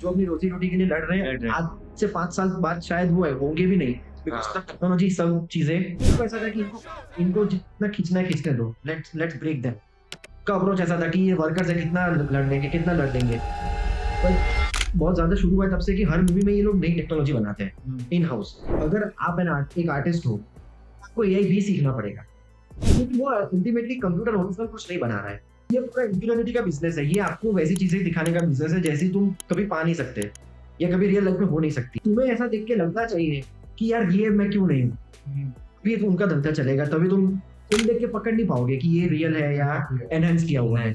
जो अपनी रोजी रोटी के लिए लड़ रहे हैं, आज से 5 साल बाद शायद वो होंगे भी नहीं, बिकॉज हाँ। टेक्नोलॉजी सब चीजें। इनको ऐसा था कि इनको इनको जितना खींचना है खींचने दो, लेट्स लेट्स ब्रेक देम। का अप्रोच ऐसा था कि ये वर्कर्स है, कितना लड़ लेंगे। पर बहुत ज्यादा शुरू हुआ है तब से कि हर मूवी में ये लोग नई टेक्नोलॉजी बनाते हैं इन हाउस। अगर आप एक आर्टिस्ट हो, आपको एआई भी सीखना पड़ेगा, क्योंकि वो अल्टीमेटली कंप्यूटर ओरिजिनल कुछ नहीं बना रहा है। ये पूरा इंफीरियरिटी का बिजनेस है। ये आपको वैसी चीजें दिखाने का बिजनेस है जैसी तुम कभी पा नहीं सकते या कभी रियल लाइफ में हो नहीं सकती। तुम्हें ऐसा देख के लगना चाहिए कि यार ये मैं क्यों नहीं हूँ। भी उनका धंधा चलेगा, तभी तुम देख के पकड़ नहीं पाओगे कि ये रियल है या एनहेंस किया हुआ है।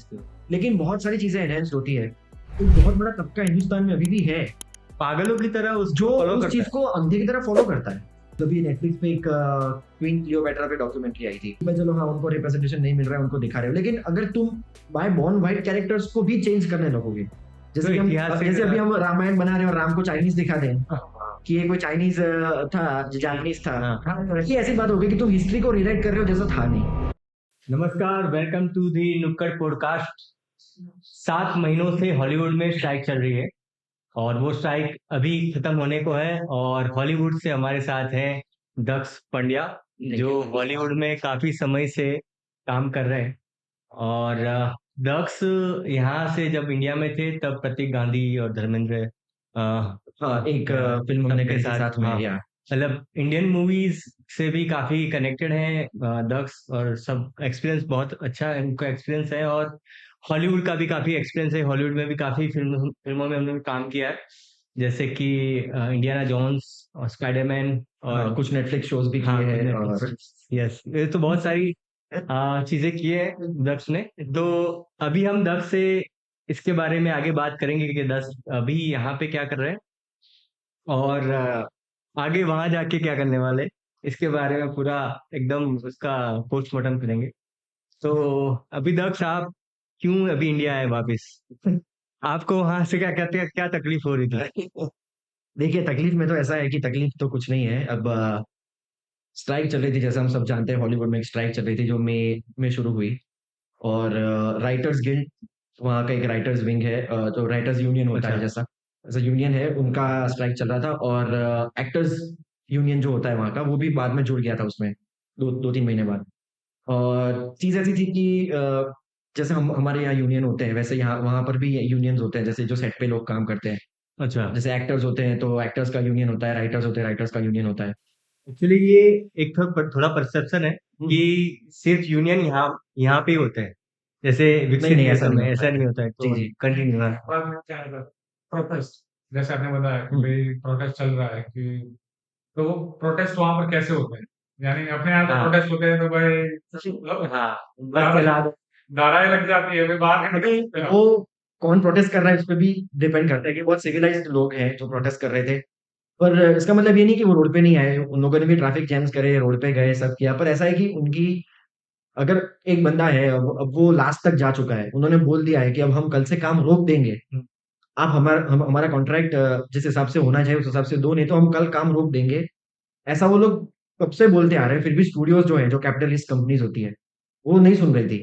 लेकिन बहुत सारी चीजें एनहेंस होती है। तो बहुत बड़ा तबका हिंदुस्तान में अभी भी है पागलों की तरह जो फॉलो उस करता चीज है। को अंधे की तरह फॉलो करता है। तभी नेटफ्लिक्स पे एक क्वीन क्लियोपेट्रा पे डॉक्यूमेंट्री आई थी। भाई चलो हाँ, उनको रिप्रेजेंटेशन नहीं मिल रहा है, उनको दिखा रहे हो, लेकिन अगर तुम बाय बॉर्न वाइट कैरेक्टर्स को भी चेंज करने लगोगे, तो इतिहास जैसे अभी हम रामायण बना रहे हैं और राम को चाइनीज दिखा दें कि ये कोई चाइनीज था, जापानीज था, ये ऐसी बात होगी कि तुम हिस्ट्री को रिलेट कर रहे हो जैसा था नहीं। नमस्कार, वेलकम टू दी नुक्कड़ पॉडकास्ट। 7 महीनों से हॉलीवुड में स्ट्राइक चल रही है और वो स्ट्राइक अभी खत्म होने को है। और हॉलीवुड से हमारे साथ हैं दक्ष पंड्या, जो बॉलीवुड में काफी समय से काम कर रहे हैं। और दक्ष यहाँ से जब इंडिया में थे तब प्रतीक गांधी और धर्मेंद्र हाँ, एक फिल्म हमने के करी थी साथ, साथ में, हाँ, या मतलब इंडियन मूवीज से भी काफी कनेक्टेड हैं दक्ष, और सब एक्सपीरियंस बहुत अच्छा इनका एक्सपीरियंस है। और हॉलीवुड का भी काफी एक्सपीरियंस है, हॉलीवुड में भी काफी फिल्मों में उन्होंने काम किया है, जैसे कि इंडियाना जोन्स और स्पाइडरमैन और कुछ नेटफ्लिक्स शोज भी हाँ किए हैं। और यस, ये तो बहुत सारी चीजें की है दक्ष ने। तो अभी हम दक्ष से इसके बारे में आगे बात करेंगे कि दक्ष अभी यहाँ पे क्या कर रहे हैं और आगे वहां जाके क्या करने वाले, इसके बारे में पूरा एकदम उसका पोस्टमार्टम करेंगे। तो अभी दक्ष, आप क्यों अभी इंडिया आए वापिस? आपको वहां से क्या कहते हैं, क्या तकलीफ हो रही थी? देखिए, तकलीफ में तो ऐसा है कि तकलीफ तो कुछ नहीं है। अब स्ट्राइक चल रही थी, जैसे हम सब जानते हैं, हॉलीवुड में एक स्ट्राइक चल रही थी जो मई में शुरू हुई। और राइटर्स गिल्ड, वहाँ का एक राइटर्स विंग है, जो राइटर्स यूनियन होता है, अच्छा। जैसा ऐसा यूनियन है, उनका स्ट्राइक चल रहा था। और एक्टर्स यूनियन जो होता है वहाँ का, वो भी बाद में जुड़ गया था उसमें, 2-3 महीने बाद। और चीज़ ऐसी थी कि जैसे हम हमारे यहाँ यूनियन होते हैं, वैसे यहाँ वहाँ पर भी यूनियंस होते हैं, जैसे जो सेट पे लोग काम करते हैं। अच्छा, जैसे एक्टर्स होते हैं तो एक्टर्स का यूनियन होता है, राइटर्स होते हैं, राइटर्स का यूनियन होता है। एक्चुअली ये एक थोड़ा परसेप्शन है हम्म। कि सिर्फ यूनियन यहाँ यहाँ पे ही होते हैं, जैसे नहीं विकसित नहीं, ऐसा देशों नहीं में होता ऐसा है। नहीं होता है। जी तो जी। कंटिन्यू। और मैं क्या है प्रोटेस्ट, जैसे आपने बताया कि हम्म। भाई प्रोटेस्ट चल रहा है कि तो वो प्रोटेस्ट वहां पर कैसे होते हैं? यानी अपने यहाँ तो हाँ प्रोटेस्ट होते हैं तो भाई हाँ, बस चला दो। नाराएं लग जाती है, भाई बाहर अभी निकल वो कौन प्रोटेस्ट कर रहा है उस पर भी डिपेंड करता है कि बहुत सिविलाइज्ड लोग हैं जो प्रोटेस्ट कर रहे थे। पर इसका मतलब ये नहीं कि वो रोड पे नहीं आए, उन लोगों ने भी ट्रैफिक जैम्स करे, रोड पे गए, सब किया। पर ऐसा है कि उनकी, अगर एक बंदा है, अब वो लास्ट तक जा चुका है, उन्होंने बोल दिया है कि अब हम कल से काम रोक देंगे। आप हमारा कॉन्ट्रैक्ट जिस हिसाब से होना चाहिए उस हिसाब से दो, नहीं तो हम कल काम रोक देंगे। ऐसा वो लोग कब से बोलते आ रहे हैं। फिर भी स्टूडियोज जो है, जो कैपिटलिस्ट कंपनीज होती है, वो नहीं सुन रही थी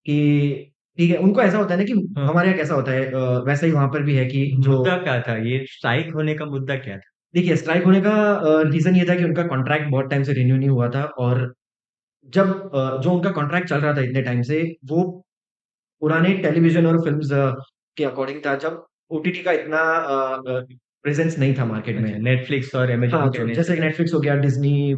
कि ठीक है। उनको ऐसा होता है ना कि हाँ, हमारे यहाँ कैसा होता है, वैसा ही वहां पर भी है कि जो, मुद्दा क्या था, ये स्ट्राइक होने का मुद्दा क्या था? देखिए, स्ट्राइक होने का रीजन ये था कि उनका कॉन्ट्रैक्ट बहुत टाइम से रिन्यू नहीं हुआ था। और जब जो उनका कॉन्ट्रैक्ट चल रहा था इतने टाइम से, वो पुराने टेलीविजन और फिल्म्स के अकॉर्डिंग था, जब ओटीटी का इतना प्रेजेंस नहीं था मार्केट में। अच्छा, नेटफ्लिक्स और हाँ, अमेजोन जो के। जैसे नेटफ्लिक्स हो गया, डिज्नी,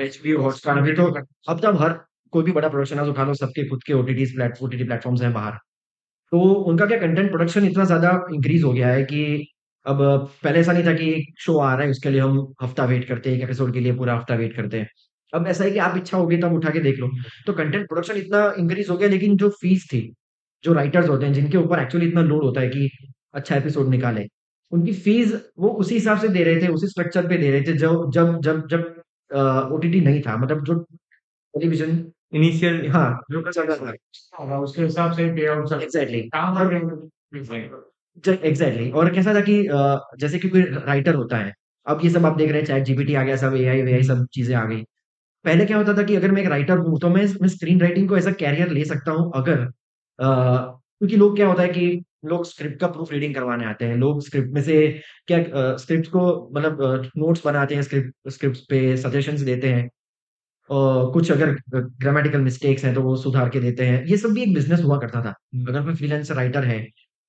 एचबीओ हॉटस्टार, अभी तो अब तब हर कोई भी बड़ा प्रोडक्शन हाउस उठा लो, सबके खुद के ओटीटी प्लेटफॉर्म्स हैं बाहर। तो उनका क्या, कंटेंट प्रोडक्शन इतना ज़्यादा इंक्रीज़ हो गया है कि अब पहले ऐसा नहीं था कि एक शो आ रहा है उसके लिए हम हफ्ता वेट करते हैं, एक एपिसोड के लिए पूरा हफ्ता वेट करते हैं। अब ऐसा है कि आप इच्छा होगी तब उठा के देख लो। तो कंटेंट प्रोडक्शन इतना इंक्रीज़ हो गया, लेकिन जो फीस थी, जो राइटर्स होते हैं जिनके ऊपर एक्चुअली इतना लोड होता है कि अच्छा एपिसोड निकालें, उनकी फीस वो उसी हिसाब से दे रहे थे, उसी स्ट्रक्चर पे दे रहे थे जो जब जब जब ओटीटी नहीं था, मतलब जो टेलीविज़न, इनिशियल। हाँ, जो चल रहा था। होगा उसके हिसाब से पे आउट सब एग्ज़ैक्टली। काम और कर एग्जैक्टली। और कैसा था कि जैसे कि कोई राइटर होता है, अब ये सब आप देख रहे हैं, चैट जीपीटी आ गया, सब एआई वेआई सब चीजें आ गई। पहले क्या होता था कि अगर मैं एक राइटर हूँ तो मैं स्क्रीन राइटिंग को एज अ कैरियर ले सकता हूँ, अगर क्योंकि लोग क्या होता है कि लोग स्क्रिप्ट का प्रूफ रीडिंग करवाने आते हैं, लोग स्क्रिप्ट में से क्या स्क्रिप्ट को मतलब नोट्स बनाते हैं, स्क्रिप्ट पे सजेशंस देते हैं, कुछ अगर ग्रामेटिकल मिस्टेक्स हैं तो वो सुधार के देते हैं। ये सब भी एक बिजनेस हुआ करता था। अगर कोई फ्रीलांसर राइटर है,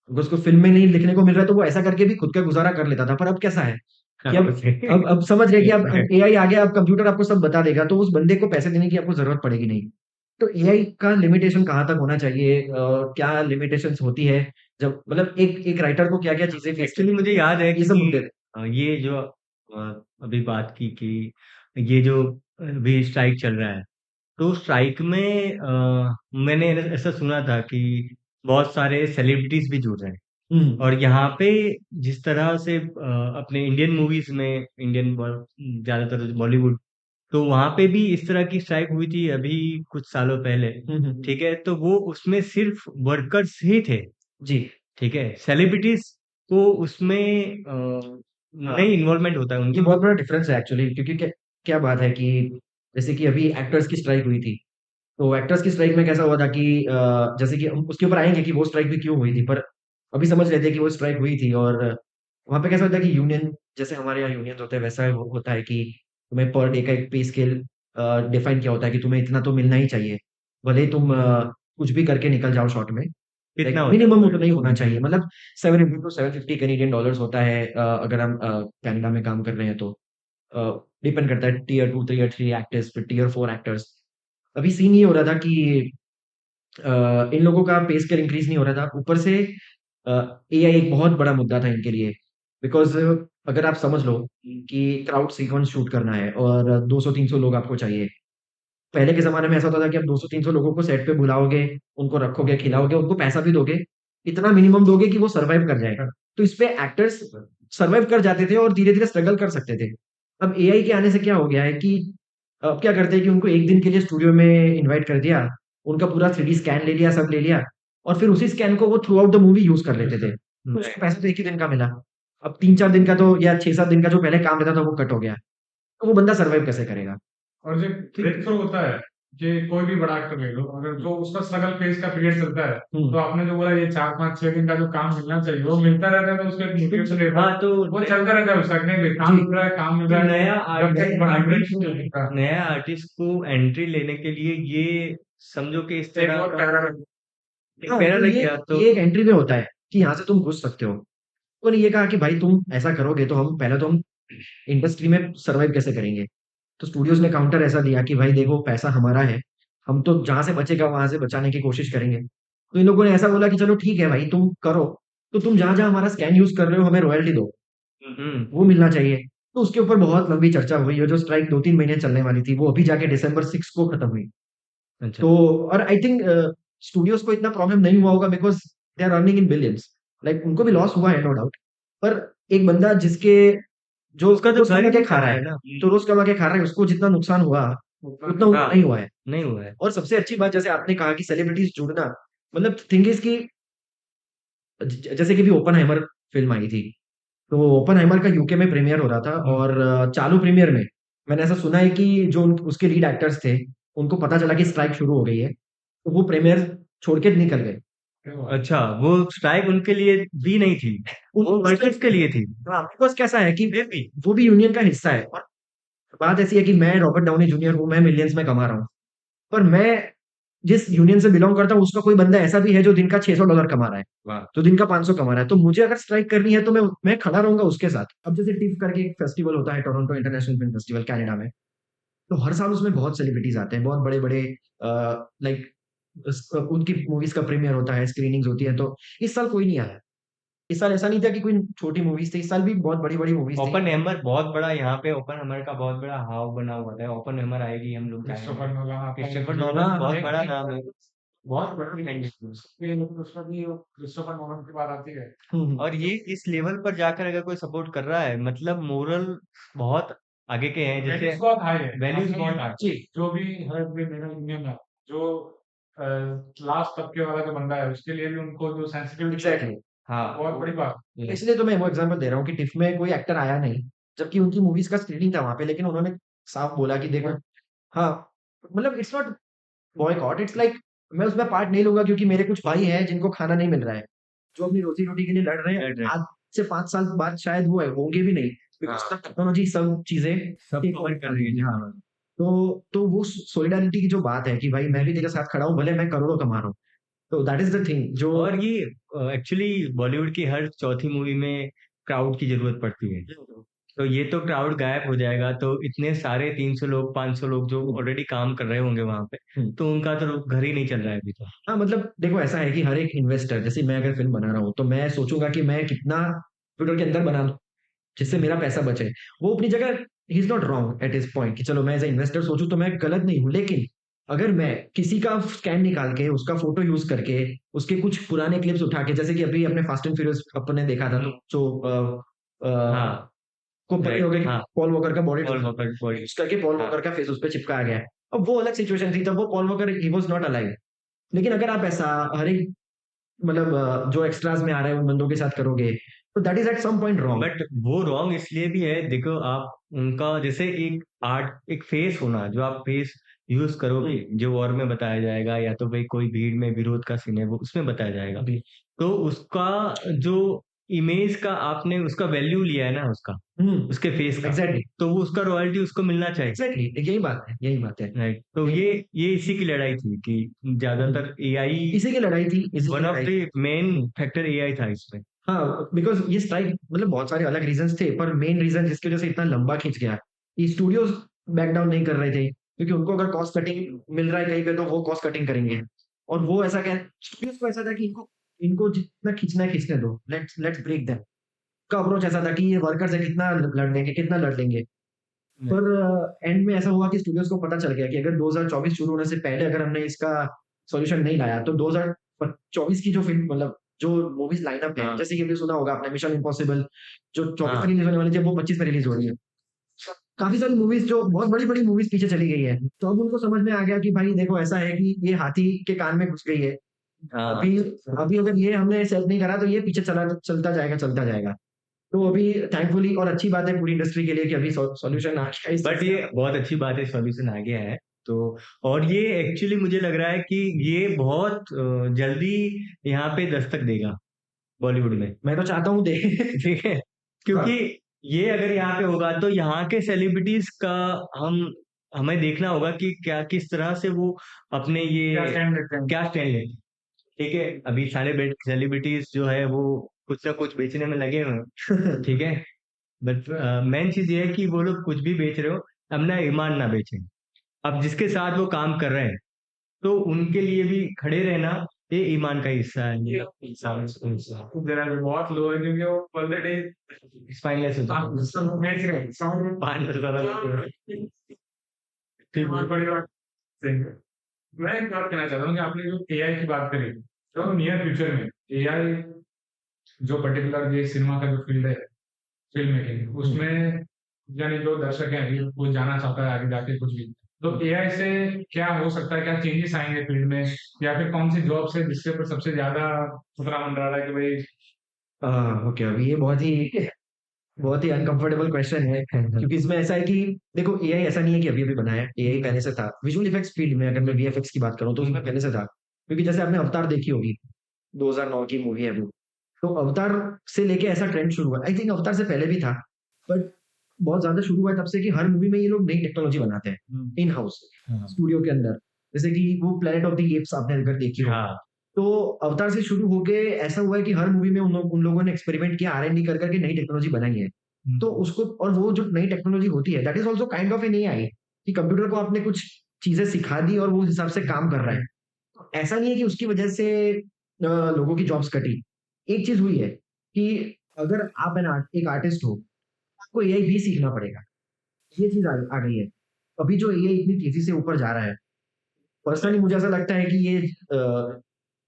अगर उसको फिल्म में नहीं लिखने को मिल रहा है तो वो ऐसा करके भी खुद का गुजारा कर लेता था। पर अब कैसा है कि अब समझ रहे हैं कि अब एआई आ गया, अब कंप्यूटर आपको सब बता देगा, तो उस बंदे को पैसे देने की आपको जरूरत पड़ेगी नहीं। तो एआई का लिमिटेशन कहाँ तक होना चाहिए, क्या लिमिटेशंस होती है, जब मतलब एक राइटर को क्या-क्या चीज़ें फेस एक्चुअली मुझे याद है ये सब मुद्दे कि थे। ये जो अभी बात की कि ये जो अभी स्ट्राइक चल रहा है, तो स्ट्राइक में मैंने ऐसा सुना था कि बहुत सारे सेलिब्रिटीज भी जुड़ रहे हैं। हुँ, और यहाँ पे जिस तरह से अपने इंडियन मूवीज में ज्यादातर बॉलीवुड, तो वहां पे भी इस तरह की स्ट्राइक हुई थी अभी कुछ सालों पहले। हुँ, हुँ, हुँ। ठीक है, तो वो उसमें सिर्फ वर्कर्स ही थे। जी, ठीक है, सेलिब्रिटीज को उसमें हाँ। नहीं इन्वॉल्वमेंट होता है ये उनका। बहुत बड़ा डिफरेंस है एक्चुअली, क्योंकि क्या क्या बात है कि जैसे कि अभी एक्टर्स की स्ट्राइक हुई थी, तो एक्टर्स की स्ट्राइक में कैसा हुआ था कि जैसे कि हम उसके ऊपर आएँगे कि वो स्ट्राइक भी क्यों हुई थी, पर अभी समझ लेते हैं कि वो स्ट्राइक हुई थी। और वहाँ पे कैसा होता है कि यूनियन, जैसे हमारे यहाँ यूनियन होते हैं, वैसा वो होता है कि तुम्हें पर डे का एक पे स्केल डिफाइन किया होता है कि तुम्हें इतना तो मिलना ही चाहिए। भले ही तुम कुछ भी करके निकल जाओ शॉर्ट में, कितना लाइक होता मिनिमम है? उतना ही होना चाहिए। मतलब 750 टू 750 कैनेडियन डॉलर्स होता है, अगर हम कनाडा में काम कर रहे हैं तो। डिपेंड करता है टियर 2, टियर 3 एक्टर्स, फिर टियर 4 एक्टर्स। अभी सीन ये हो रहा था कि इन लोगों का पे स्केल इंक्रीज़ नहीं हो रहा था। ऊपर से अ, एआई एक बहुत बड़ा मुद्दा था इनके लिए, बिकॉज़ अगर आप समझ लो कि क्राउड सीक्वेंस शूट करना है और 200-300 लोग आपको चाहिए। पहले के ज़माने में ऐसा होता था कि आप 200-300 लोगों को सेट पे बुलाओगे, उनको रखोगे, खिलाओगे, उनको पैसा भी दोगे, इतना मिनिमम दोगे कि वो सर्वाइव कर जाए। तो इसपे एक्टर्स सर्वाइव कर जाते थे और धीरे-धीरे स्ट्रगल कर सकते थे। अब एआई के आने से क्या हो गया है कि अब क्या करते हैं कि उनको 1 दिन के लिए स्टूडियो में इनवाइट कर दिया, उनका पूरा 3D स्कैन ले लिया, सब ले लिया, और फिर उसी स्कैन को वो through out the movie use कर लेते थे। तो उसको पैसा तो 1 ही दिन का मिला। अब 3-4 दिन का तो, या 6-7 दिन का जो पहले काम रहता था वो कट हो गया। तो वो बंदा सर्वाइव कैसे करेगा? और जो ब्रेक थ्रू होता है कि कोई भी बड़ा एक्टर ले लो, अगर जो उसका स्ट्रगल फेज का पीरियड चलता है, तो हुँ। आपने जो बोला ये 4-5-6 दिन का जो काम मिलना चाहिए वो मिलता रहता है, तो उसको एक मोटिवेशन रहता है, हाँ, तो वो चलता रहता है उसका कि नहीं भाई काम जी। मिल रहा है, काम मिल तो रहा है, नया जब तक बड़ा ब्रेक नहीं आर्टिस्ट मिलता। नया आर्टिस्ट को एंट्री लेने के लिए ये समझो कि इस एक तरह और का पैरा एक हाँ, पैरा तो लग ये गया तो ये एक एंट्री वे होता है कि यहाँ से तुम घुस सकते हो। उन्होंने ये कहा कि भाई तुम ऐसा करोगे तो हम पहले तो हम इंडस्ट्री में सर्वाइव कैसे करेंगे? तो स्टूडियोज़ ने काउंटर ऐसा दिया कि भाई देखो पैसा हमारा है, हम तो जहाँ से बचेगा वहाँ से बचाने की कोशिश करेंगे। तो इन लोगों ने ऐसा बोला कि चलो ठीक है भाई तुम करो, तो तुम जहाँ-जहाँ हमारा स्कैन यूज़ कर रहे हो हमें रॉयल्टी दो, हुँ, वो मिलना चाहिए। तो उसके ऊपर बहुत लंबी चर्चा हुई, और जो स्ट्राइक 2-3 महीने चलने वाली थी, वो अभी जाके दिसंबर 6 को खत्म हुई। अच्छा। तो और आई थिंक स्टूडियोज़ को इतना प्रॉब्लम नहीं हुआ होगा, because they are earning in billions. Like उनको भी लॉस हुआ है नो डाउट। पर एक बंदा जिसके जो उसका तो रोज़ घर कमा के ही खा रहा चल रहा है, है ना। जो रोज़ कमा के खा रहा है, उसको जितना नुकसान हुआ, उतना उनको हाँ, नहीं हुआ है। नहीं हुआ है। और सबसे अच्छी बात, जैसे आपने कहा कि सेलिब्रिटीज़ जुड़ना, मतलब थिंग इज़ कि जैसे कि अभी ओपेनहाइमर फ़िल्म आई थी, तो ओपेनहाइमर का यूके में प्रीमियर हो रहा था, और चालू प्रीमियर में मैंने ऐसा सुना है कि जो उसके लीड एक्टर्स थे, उनको पता चला कि स्ट्राइक शुरू हो गई है, तो वो प्रीमियर छोड़ के निकल गए। अच्छा, वो स्ट्राइक उनके लिए भी नहीं थी, वो वर्कर्स के लिए थी। हाँ, बिकॉज़ कैसा है कि फिर भी वो भी यूनियन का हिस्सा है, और बात ऐसी है कि मैं रॉबर्ट डाउनी जूनियर हूँ, मैं मिलियंस में कमा रहा हूँ। पर मैं जिस यूनियन से बिलॉन्ग करता हूँ, उसका कोई बंदा ऐसा भी है जो दिन का $600 कमा रहा है, वाह! जो दिन का 500 कमा रहा है। तो मुझे अगर स्ट्राइक करनी है तो मैं खड़ा रहूँगा उसके साथ। अब जैसे टिफ़ करके एक फेस्टिवल होता है, Toronto international film festival Canada में। तो हर साल उसमें बहुत सेलिब्रिटीज़ आते हैं, बहुत बड़े-बड़े लाइक उनकी मूवीज़ का प्रीमियर होता है, स्क्रीनिंग्स होती है, तो इस साल कोई नहीं आया। इस साल ऐसा नहीं था कि कोई छोटी मूवीज़ थी, इस साल भी बहुत बड़ी-बड़ी मूवीज़ थी। ओपेनहेमर बहुत बड़ा यहाँ पे ओपेनहेमर का बहुत बड़ा हाव बना हुआ था। ओपेनहेमर आएगी हम लोग जाएँगे। क्रिस्टोफर नोलन आता है, क्रिस्टोफर जो नोलन बहुत हाँ, बड़ा नाम है। बहुत बड़ी ये उसका भी क्रिस्टोफर नोलन की बात आती है। हुँ, हुँ। और ये इस लेवल पर जाकर अगर कोई सपोर्ट कर रहा है मतलब मोरल बहुत आगे के हैं। जैसे वैल्यूज बहुत हाई है, वैल्यूज़ आपने ये बहुत बात हाई। जी, जो भी है भी मेरा इंडियन है, जो लास्ट तबके वाला जो बंदा है उसके लिए भी उनको जो सेंसिटिविटी है, एग्ज़ैक्टली। हाँ, बहुत वो बड़ी बात। इसलिए तो मैं वो एग्ज़ाम्पल दे रहा हूँ कि टिफ़ में कोई एक्टर आया नहीं, जबकि उनकी मूवीज़ का स्क्रीनिंग था वहाँ पे, लेकिन उन्होंने साफ बोला कि देखो, हाँ, मतलब it's not boycott, it's like मैं उसमें पार्ट नहीं लूँगा क्योंकि मेरे कुछ भाई हैं जिनको खाना नहीं मिल रहा है। जो अपनी रोजी रोटी के लिए लड़ रहे हैं, लड़ रहे हैं। आज से 5 साल बाद शायद वो होंगे भी नहीं, बिकॉज हाँ। टेक्नोलॉजी सब चीजें सब ठीक कवर कर रही है हाँ। टेक्नोलॉजी। तो वो सोलिडारिटी की जो बात है कि भाई मैं भी तेरे साथ खड़ा हूँ, भले मैं करोड़ों कमा रहा हूँ, तो दैट इज द थिंग जो और ये एक्चुअली बॉलीवुड की हर चौथी मूवी में क्राउड की जरूरत पड़ती है। तो ये तो क्राउड गायब हो जाएगा, तो इतने सारे 300 लोग 500 लोग जो ऑलरेडी काम कर रहे होंगे वहां पे, हम्म। तो उनका तो घर ही नहीं चल रहा है अभी तो। हाँ मतलब देखो ऐसा है कि हर एक इन्वेस्टर, जैसे मैं अगर फिल्म बना रहा हूँ तो मैं सोचूंगा कि मैं कितना कंप्यूटर के अंदर बना लूं जिससे मेरा पैसा बचे। वो अपनी जगह he is not wrong at his point कि चलो मैं एज इन्वेस्टर सोचूं तो मैं गलत नहीं हूं, लेकिन अगर मैं किसी का स्कैन निकाल के उसका फोटो यूज करके उसके कुछ पुराने क्लिप्स उठा के, जैसे कि अभी अपने फास्ट एंड फ्यूरियस अपने देखा था, तो जो हाँ को पता ही होगा कि हाँ पॉल वॉकर का body Paul Walker body। Use करके पॉल हाँ। वॉकर का फेस उस पर चिपकाया गया है। अब वो अलग सिचुएशन थी, तब वो Paul walker he was not alive. लेकिन अगर आप ऐसा हर एक मतलब जो एक्स्ट्रास में आ रहा है उन बंदों के साथ करोगे, तो that is at some point wrong. But वो रॉन्ग इसलिए भी है, देखो आप उनका जैसे एक आर्ट एक फेस होना, जो आप फेस यूज करोगे जो वॉर में बताया जाएगा, या तो भाई कोई भीड़ में विरोध का सीन है वो उसमें बताया जाएगा, तो उसका जो इमेज का आपने उसका वैल्यू लिया है ना उसका, उसके फेस का, एग्जैक्टली तो वो उसका रॉयल्टी उसको मिलना चाहिए। एग्जैक्टली यही बात है, यही बात है। राइट, तो ये इसी की लड़ाई थी कि ज्यादातर एआई, इसी की लड़ाई थी, इसी की वन ऑफ लड़ाई। द मेन फैक्टर एआई था इसमें। हाँ बिकॉज ये स्ट्राइक मतलब बहुत सारे अलग रीजंस थे, पर मेन रीजन जिसकी वजह से इतना लंबा खींच गया, ये स्टूडियोज बैक डाउन नहीं कर रहे थे, क्योंकि उनको अगर कॉस्ट कटिंग मिल रहा है कहीं पे तो वो कॉस्ट कटिंग करेंगे। और वो ऐसा कह स्टूडियोज को ऐसा था कि इनको इनको जितना खींचना है खींचने दो, लेट्स ब्रेक देम। का अप्रोच ऐसा था कि ये वर्कर्स है, कितना लड़ लेंगे, कितना लड़ लेंगे। पर एंड में ऐसा हुआ कि स्टूडियोज को पता चल गया कि अगर 2024 शुरू होने से पहले अगर हमने इसका सॉल्यूशन नहीं लाया, तो 2024 की जो फिल्म मतलब जो मूवीज लाइनअप है, हाँ। जैसे कि अभी सुना होगा आपने मिशन इम्पॉसिबल, जो 24 हाँ। में रिलीज होने वाली थी वो 25 में रिलीज हो रही है। काफी सारी मूवीज जो बहुत बड़ी बड़ी मूवीज पीछे चली गई है, तो अब उनको समझ में आ गया कि भाई देखो ऐसा है कि ये हाथी के कान में घुस गई है। हाँ। अभी अभी अगर ये हमने सेट नहीं करा तो ये पीछे चलता जाएगा। तो अभी थैंकफुली और अच्छी बात है पूरी इंडस्ट्री के लिए कि अभी सॉल्यूशन आ गया इस बट चीज़ ये का। बहुत अच्छी बात है, सॉल्यूशन आ गया है तो। और ये एक्चुअली मुझे लग रहा है कि ये बहुत जल्दी यहाँ पे दस्तक देगा बॉलीवुड में। मैं तो चाहता हूँ ठीक है, क्योंकि ये अगर यहाँ पे होगा तो यहाँ के सेलिब्रिटीज का हमें देखना होगा कि क्या किस तरह से वो अपने क्या ये स्टैंड लेते हैं। क्या स्टैंड है। ठीक है, अभी सारे सेलिब्रिटीज जो है वो कुछ ना कुछ बेचने में लगे हुए हैं, ठीक है, बट मेन चीज ये है कि वो लोग कुछ भी बेच रहे हो, अपना ईमान ना बेचें। अब जिसके साथ वो काम कर रहे हैं तो उनके लिए भी खड़े रहना ये ईमान का हिस्सा है। जरा भी बहुत लो है क्योंकि वो ऑलरेडी स्पाइनलेस हो जाता है। पान में ज्यादा बहुत बड़ी बात सही है। मैं एक बात कहना चाहता हूँ कि आपने जो एआई की बात करी, तो नियर फ्यूचर में एआई जो पर्टिकुलर ये सिनेमा का जो फील्ड है, फिल्म मेकिंग, उसमें यानी जो दर्शक हैं ये वो जानना चाहता है आगे जाके कुछ भी, तो एआई से क्या हो सकता है, क्या चेंजेस आएंगे फील्ड में, या फिर कौन सी जॉब से जिसके ऊपर सबसे ज्यादा खतरा मंडरा रहा है कि भाई ओके, अभी ये बहुत ही अनकंफर्टेबल क्वेश्चन है, क्योंकि इसमें ऐसा है कि देखो एआई ऐसा नहीं है कि अभी अभी बनाया, एआई पहले से था। विजुअल इफेक्ट्स फील्ड में अगर मैं वीएफएक्स की बात करूं तो उसमें पहले से था, क्योंकि जैसे आपने अवतार देखी होगी, 2009 की मूवी है वो, तो अवतार से लेके ऐसा ट्रेंड शुरू हुआ। आई थिंक अवतार से पहले भी था, बट बहुत ज्यादा शुरू हुआ है तब से कि हर मूवी में ये लोग नई टेक्नोलॉजी बनाते हैं इन हाउस स्टूडियो के अंदर। जैसे कि वो प्लेनेट ऑफ द एप्स आपने अगर देखी हो, हाँ, तो अवतार से शुरू होके ऐसा हुआ है कि हर मूवी में उन लोगों ने एक्सपेरिमेंट किया, आर&डी कर करके नई टेक्नोलॉजी बनाई है। तो उसको, और वो जो नई टेक्नोलॉजी होती है that is also kind of A AI, कि कंप्यूटर को आपने कुछ चीजें सिखा दी और वो उस हिसाब से काम कर रहा है। तो ऐसा नहीं है कि उसकी वजह से लोगों की जॉब्स कटी। एक चीज हुई है कि अगर आप एक आर्टिस्ट हो, आपको एआई भी सीखना पड़ेगा। ये चीज आ गई है। अभी जो एआई इतनी तेजी से ऊपर जा रहा है, पर्सनली मुझे ऐसा लगता है कि ये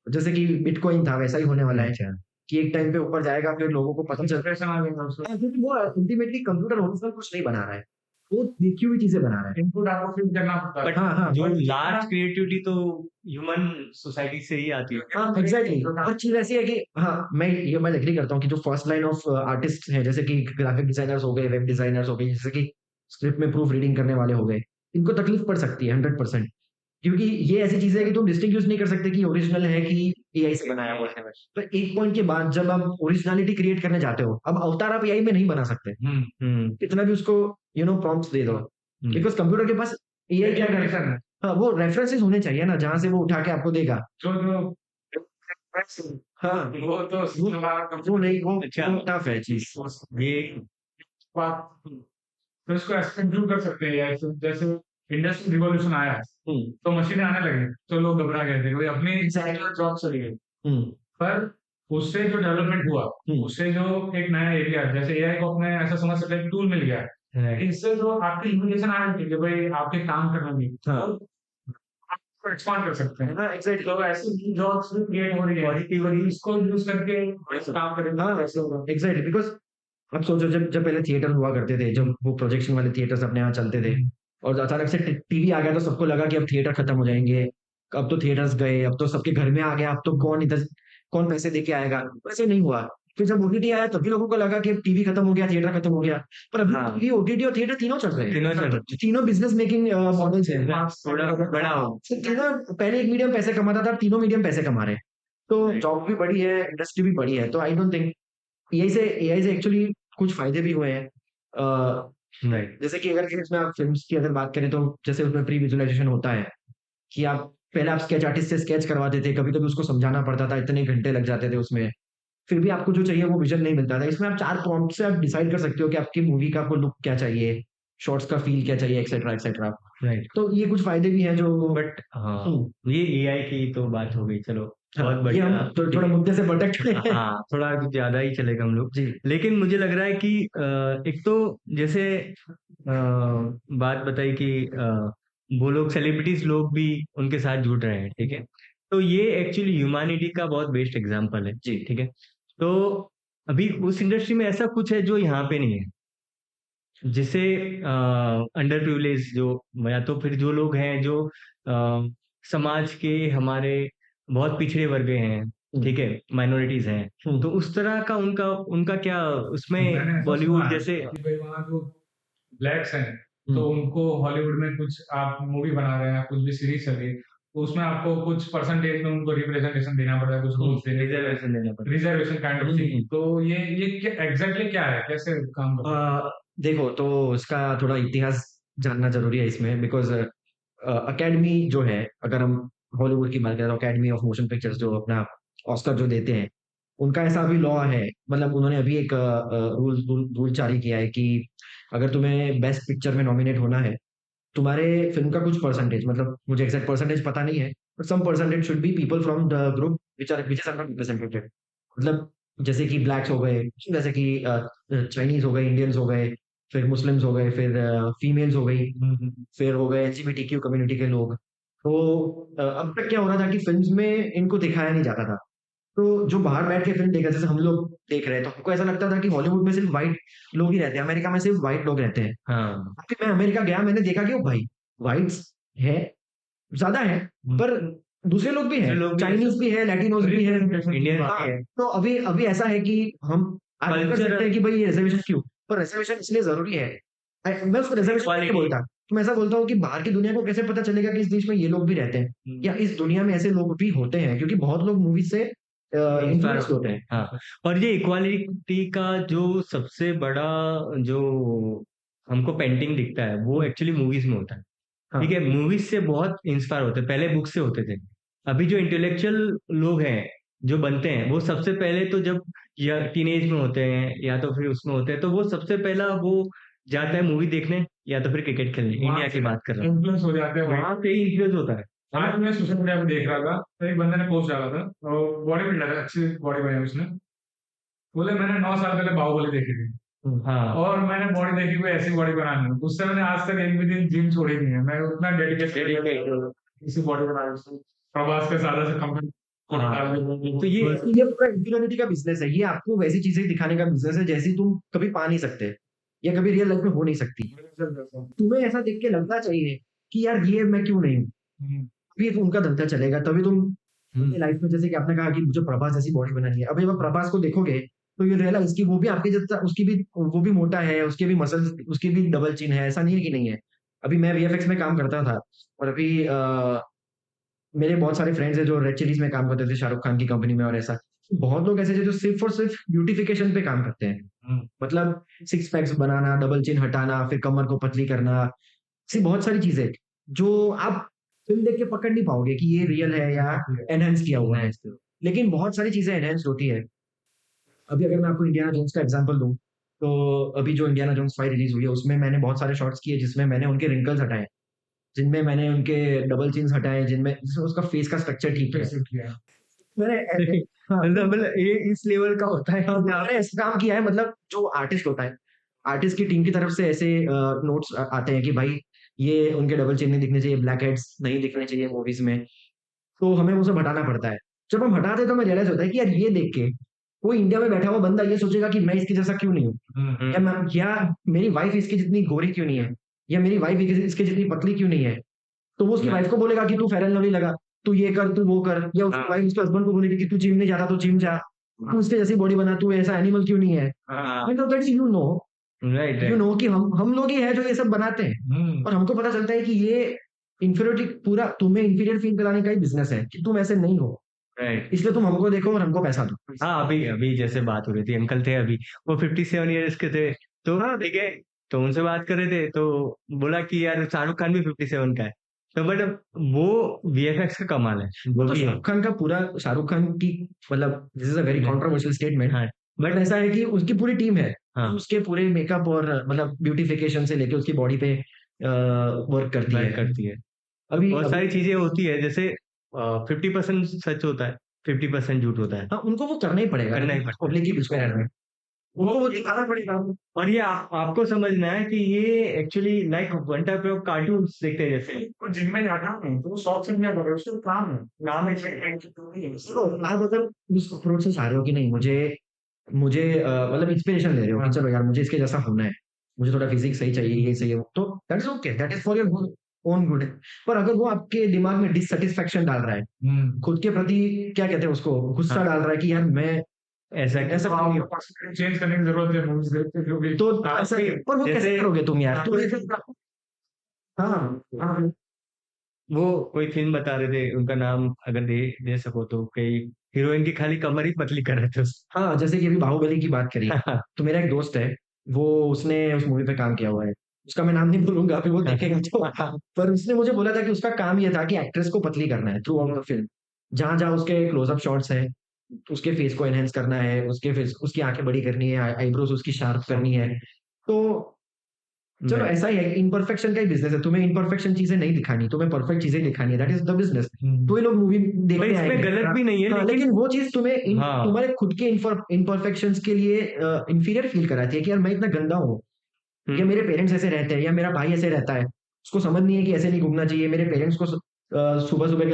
जैसे कि बिटकॉइन था वैसा ही होने वाला है, अच्छा, कि एक टाइम पे ऊपर जाएगा, फिर लोगों को पता चल डिप्रेशन आ जाएगा उसको, क्योंकि वो अल्टीमेटली कंप्यूटर ओरिजिनल कुछ नहीं बना रहा है, वो देखी हुई चीजें बना रहा है। इनपुट आपको फीड करना पड़ता है। बट हाँ हाँ जो लास्ट क्रिएटिविटी तो ह्यूमन सोसाइटी से ही आती है। हाँ एग्जैक्टली। और चीज ऐसी है कि हाँ मैं एग्री करता हूँ कि जो फर्स्ट लाइन ऑफ आर्टिस्ट है, जैसे कि ग्राफिक डिजाइनर्स हो गए, वेब डिजाइनर्स हो गए, जैसे कि स्क्रिप्ट में प्रूफ रीडिंग करने वाले हो गए, इनको तकलीफ पड़ सकती है 100%। क्योंकि ये ऐसी चीज़ है कि तुम डिस्टिंग्विश नहीं कर सकते कि ओरिजिनल है कि एआई से बनाया हुआ है। तो एक पॉइंट के बाद जब आप ओरिजिनलिटी क्रिएट करने जाते हो, अब अवतार आप एआई में नहीं बना सकते। कितना भी उसको प्रॉम्प्ट्स दे दो, बिकॉज़ कंप्यूटर के पास एआई क्या करेगा? है हाँ, वो रेफरेंसेस होने चाहिए ना, जहाँ से वो उठा के आपको देगा। जो हाँ, वो तो वो नहीं, वो अच्छा। टफ है चीज़। ये बात तो इसको ऐसे कंक्लूड कर सकते हैं यार, जैसे इंडस्ट्रियल रिवॉल्यूशन आया तो मशीनें आने लगी तो लोग घबरा गए थे, कोई अपनी जॉब चली गई। पर उससे जो डेवलपमेंट हुआ, उससे जो एक नया एरिया, जैसे एआई को अपने ऐसा समझ सकते हैं टूल मिल गया है, right. इससे जो आपकी लिमिटेशन आ रही थी कि भाई आपके काम करना नहीं, हाँ। तो आपको एक्सपांड कर सकते हैं। हाँ, एग्ज़ैक्टली। तो ऐसी जॉब्स भी क्रिएट हो रही है, इसको यूज करके काम करेंगे। हाँ, वैसे होगा। एग्ज़ैक्टली, बिकॉज़ अब सोचो जब पहले थिएटर हुआ करते थे, जब वो प्रोजेक्शन वाले थिएटर्स अपने यहाँ चलते थे और अचानक से टीवी आ गया तो सबको लगा कि अब थिएटर खत्म हो जाएँगे। अब तो थिएटर्स गए, अब तो सबके घर में आ गया, अब तो कौन पैसे दे के आएगा? वैसे नहीं हुआ। फिर जब ओटीटी आया तभी लोगों को लगा कि अब टीवी खत्म हो गया, थिएटर खत्म हो गया। पर अभी हाँ। टीवी, ओटीटी और थिएटर तीनों चल रहे हैं। तीनों चल रहे हैं। तीनों बिज़नेस मेकिंग मॉडल्स हैं। थोड़ा बड़ा हो। तीनों, पहले एक मीडियम पैसे कमाता था, अब तीनों मीडियम पैसे कमा रहे हैं। तो जॉब भी बढ़ी है, इंडस्ट्री भी बढ़ी है। तो आई डोंट थिंक एआई से एक्चुअली कुछ फ़ायदे भी हुए हैं। राइट। जैसे कि अगर इसमें आप फ़िल्म्स की अगर बात करें तो जैसे उसमें प्री विजुअलाइज़ेशन होता है कि आप पहले आप स्केच आर्टिस्ट से स्केच करवाते थे, कभी-कभी उसको समझाना पड़ता था, इतने घंटे लग जाते थे उसमें। फिर भी आपको जो चाहिए वो विज़न नहीं मिलता था। इसमें आप 4 प्रॉम्प्ट से आप डिसाइड कर सकते हो कि आपकी मूवी का आपको लुक क्या चाहिए, शॉट्स का फ़ील क्या चाहिए, एक्सेट्रा, एक्सेट्रा। राइट। तो ये कुछ फ़ायदे भी हैं जो बट हाँ, हुँ। ये एआई की तो बात हो गई, चलो हाँ, बहुत ये बढ़िया। हम तो थोड़ा मुद्दे से भटक चुके हैं। हाँ, थोड़ा ज़्यादा ही चलेगा हम लोग। जी। लेकिन मुझे लग रहा है कि एक तो जैसे बात बताई कि वो लोग सेलिब्रिटीज़ लोग भी उनके साथ जुड़ रहे हैं, ठीक है? तो ये एक्चुअली ह्यूमैनिटी का बहुत बेस्ट एग्ज़ाम्पल है, जी। ठीक है? तो अभी उस इंडस्ट्री में ऐसा कुछ है जो यहाँ पे नहीं है। जिसे अंडर प्रिविलेज जो या तो फिर जो लोग हैं जो समाज के हमारे बहुत पिछड़े वर्ग हैं, ठीक है, माइनॉरिटीज हैं, तो उस तरह का उनका उनका क्या मैंने उसमें ऐसा बॉलीवुड सुना है जैसे कि भाई वहाँ जो ब्लैक्स हैं, तो उनको हॉलीवुड में कुछ आप मूवी बना रहे हैं, कुछ भी सीरीज चल रही है, तो उसमें आपको कुछ परसेंटेज में उनको रिप्रेजेंटेशन देना पड़ता है, कुछ रूल्स देने रिजर्वेशन देना पड़ता रिजर्वेशन काइंड ऑफ थिंग। तो ये एग्जैक्टली क्या है, कैसे काम करता है? देखो, तो इसका थोड़ा इतिहास जानना ज़रूरी है इसमें, बिकॉज़ अकेडमी जो है, अगर हम हॉलीवुड की बात करें तो अकेडमी ऑफ मोशन पिक्चर्स जो अपना ऑस्कर जो देते हैं, उनका ऐसा अभी लॉ है, मतलब उन्होंने अभी एक रूल जारी किया है कि अगर तुम्हें बेस्ट पिक्चर में नॉमिनेट होना है, तुम्हारे फ़िल्म का कुछ परसेंटेज, मतलब मुझे एग्ज़ैक्ट परसेंटेज पता नहीं है, but some percentage should be people from the group which is under represented. मतलब जैसे कि ब्लैक्स हो गए, जैसे कि चाइनीज़ हो गए, इंडियंस हो गए, फिर मुस्लिम्स हो गए, फिर फीमेल्स हो गई, फिर हो गए एलजीबीटीक्यू कम्युनिटी के लोग। तो अब तक क्या हो रहा था कि फ़िल्म्स में इनको दिखाया नहीं जाता था। तो जो बाहर बैठ के फ़िल्म देख रहे हैं, जैसे हम लोग देख रहे हैं, तो हमको ऐसा लगता था कि हॉलीवुड में सिर्फ़ व्हाइट लोग ही रहते हैं, अमेरिका में सिर्फ़ व्हाइट लोग रहते हैं। हाँ। फिर मैं अमेरिका गया, मैंने देखा कि ओ भाई, व्हाइट्स है, ज़्यादा है, पर दूसरे लोग भी हैं, दूसरे लोग भी हैं। चाइनीज़ भी है, लैटिनोज़ भी हैं। इंडियन हाँ, है। तो अभी ऐसा है कि हम आर्ग्यू कर Culture- सकते हैं कि भाई ये रिज़र्वेशन क्यों? पर रिज़र्वेशन इसलिए ज़रूरी है। मैं उसको रिज़र्वेशन नहीं Equality। बोलता, तो मैं ऐसा बोलता हूँ कि बाहर की दुनिया को कैसे पता चलेगा कि इस देश में ये लोग भी रहते हैं या इस दुनिया में ऐसे लोग भी होते हैं, क्योंकि बहुत लोग मूवीज़ से इन्फ्लुएंस होते हैं। हाँ, और ये इक्वालिटी का जो सबसे बड़ा जो हमको पेंटिंग दिखता है वो एक्चुअली मूवीज में होता है, हाँ। ठीक है? मूवीज से बहुत इंस्पायर होते हैं, पहले बुक से होते थे। अभी जो इंटेलेक्चुअल लोग हैं जो बनते हैं वो सबसे पहले तो जब या टीनेज में होते हैं या तो फिर उसमें होते हैं, तो वो सबसे पहला वो जाता है मूवी देखने या तो फिर क्रिकेट खेलने। इंडिया की बात कर रहा हूँ, इन्फ्लुएंस हो जाते हैं वहाँ। वहां पे ही इन्फ्लुएंस होता है। आज मैं सोशल मीडिया पे देख रहा था, तो एक बंदे ने पोस्ट डाला था, और बॉडी बिल्डर है, अच्छी बॉडी बनाई उसने। बोले मैंने 9 साल पहले बाहुबली देखी थी हाँ, और मैंने बॉडी देखी, कोई ऐसी बॉडी बनानी है, उससे मैंने आज तक एक भी दिन जिम छोड़ी नहीं है। मैं उतना डेडिकेटेड इसी बॉडी बनाने से प्रभास के सादा से कंपनी तो ये ये पूरा इन्फ्लुएंसिटी का बिज़नेस है। ये आपको वैसी चीज़ें दिखाने का बिज़नेस है जैसी तुम कभी पा नहीं सकते या कभी रियल लाइफ में हो नहीं सकती। तुम्हें ऐसा देख के लगना चाहिए कि यार ये मैं क्यों नहीं हूँ? तभी उनका धंधा चलेगा, तभी तुम अपनी लाइफ में, जैसे कि आपने कहा कि मुझे प्रभास जैसी बॉडी बनानी है। अब जब आप प्रभास को देखोगे तो यू रियलाइज़ कि वो भी आपके जैसा, उसकी भी, वो भी मोटा है, उसके भी मसल्स, उसकी भी डबल चिन है, ऐसा नहीं है कि नहीं है। अभी मैं वीएफएक्स में काम करता था और अभी मेरे बहुत सारे फ्रेंड्स हैं जो रेड चिलीज में काम करते थे शाहरुख खान की कंपनी में और ऐसा। बहुत लोग ऐसे थे जो सिर्फ और सिर्फ ब्यूटिफिकेशन पे काम करते हैं। मतलब सिक्स पैक्स बनाना, डबल चिन हटाना, फिर कमर को पतली करना, ऐसी बहुत सारी चीजें जो आप फिल्म देख के पकड़ नहीं पाओगे कि ये रियल है या एनहेंस किया हुआ है। लेकिन बहुत सारी चीजें एनहेंस होती है। अभी अगर मैं आपको इंडियाना जोन्स का एग्जांपल दूं, तो अभी जो इंडियाना जोन्स 5 रिलीज हुई है उसमें मैंने बहुत सारे शॉट्स किए जिसमें मैंने उनके रिंकल्स हटाए, जिनमें मैंने उनके डबल चिन्स हटाए, जिसमें उसका फेस का स्ट्रक्चर ठीक है। मैंने हाँ, मतलब ये इस लेवल का होता है। मैंने ऐसा काम किया है। मतलब जो आर्टिस्ट होता है, आर्टिस्ट की टीम की तरफ से ऐसे नोट्स आते हैं कि भाई ये उनके डबल चिन्ह नहीं दिखने चाहिए, ब्लैक हेड्स नहीं दिखने चाहिए मूवीज में, तो हमें उसे हटाना पड़ता है। जब हम हटाते हैं तो हमें रियलाइज होता है कि यार ये देख के कोई इंडिया में बैठा हुआ बंदा ये सोचेगा कि मैं इसके जैसा क्यों नहीं हूँ, या मेरी वाइफ इसकी जितनी गोरी क्यों नहीं है, या मेरी वाइफ इसके जितनी पतली क्यों नहीं है। तो वो उसकी वाइफ को बोलेगा कि तू फेयर एंड लवली लगा, तू ये कर, तू वो कर, या उसकी वाइफ उसके हस्बैंड को बोलेगी कि तू जिम नहीं जाता तो जिम जा, तू उसके जैसी बॉडी बना, तू ऐसा एनिमल क्यों नहीं है। मतलब you know right you know कि हम लोग ही है जो ये सब बनाते हैं, और हमको पता चलता है कि ये इंफीरियरिटी पूरा तुम्हें इंफीरियर फील कराने का ही बिजनेस है कि तुम ऐसे नहीं हो, राइट। इसलिए तुम हमको देखो और हमको पैसा दो। हाँ, अभी अभी जैसे बात हो रही थी, अंकल थे अभी, वो 57 ईयर्स के थे, तो हाँ ठीक है, तो उनसे बात कर रहे थे, तो बोला कि यार शाहरुख खान भी 57 का है, तो बट वो वीएफएक्स का कमाल है, वो तो भी है। शाहरुख खान का पूरा, शाहरुख खान की मतलब this is a very controversial statement, हाँ बट ऐसा है कि उसकी पूरी टीम है, हाँ, उसके पूरे मेकअप और मतलब ब्यूटिफिकेशन से लेके उसकी बॉडी पे वर्क करती वर्क है। करती है, अभी बहुत सारी चीजें होती है, जैसे 50% सच होता है, 50% झूठ होता है, हाँ, उनको वो करना ही पड़ेगा, करना ही पड़ता पब्लिक की बीच में रहना है, उनको वो दिखाना पड़ेगा। और ये आपको समझना है कि ये actually like one type of cartoon देखते हैं जैसे। वो जिम में जाता है तो वो शौक से नहीं कर उसका काम है, नाम है देखो, आप मतलब उस अप्रोच से चाह रहे हो कि नहीं, मुझे मुझे मतलब इंस्पिरेशन ले रहे हो कि चलो यार मुझे इसके जैसा होना है, मुझे थोड़ा फिजिक्स सही चाहिए, ये चाहिए, तो that is okay, that is for your own good. पर अगर वो आपके दिमाग में डिससेटिस्फैक्शन डाल रहा है, खुद के प्रति क्या कहते हैं उसको, गुस्सा हाँ। डाल रहा है कि यार मैं ऐसा ऐसा क्यों नहीं हूँ, चेंज करने की जरूरत है मूवीज देख के, क्योंकि तो ऐसा, पर वो कैसे जैसे- करोगे तुम यार, तुम ऐसे हाँ वो कोई फिल्म बता रहे थे, उनका नाम अगर दे सको तो, कई हीरोइन की खाली कमर ही पतली कर रहे थे हाँ, जैसे कि अभी बाहुबली की बात करी, हाँ, तो मेरा एक दोस्त है, वो उसने उस मूवी पे काम किया हुआ है, उसका मैं नाम नहीं बोलूंगा, फिर वो देखेगा तो, पर उसने मुझे बोला था कि उसका काम ये था कि एक्ट्रेस को पतली करना है थ्रू आउट द फिल्म, जहां जहां उसके क्लोजअप शॉट्स है, उसके फेस को एनहेंस करना है, उसके फेस, उसकी आंखें बड़ी करनी है, आईब्रोज उसकी शार्प करनी है। तो चलो ऐसा ही है, इम्परफेक्शन का ही बिजनेस है, तुम्हें इम्परफेक्शन चीजें नहीं दिखानी, तुम्हें परफेक्ट चीजें दिखानी है, दैट इज द बिजनेस। तो ये लोग मूवी भाई देखते इसमें आएंगे, गलत भी नहीं है, हाँ, लेकिन लेकिन वो चीज तुम्हें हाँ। तुम्हारे खुद के इम्परफेक्शंस के लिए इंफीरियर फील कराती है कि यार मैं इतना गंदा हूँ, या मेरे पेरेंट्स ऐसे रहते हैं, या मेरा भाई ऐसे रहता है, उसको समझ नहीं है कि ऐसे नहीं घूमना चाहिए, मेरे पेरेंट्स को सुबह सुबह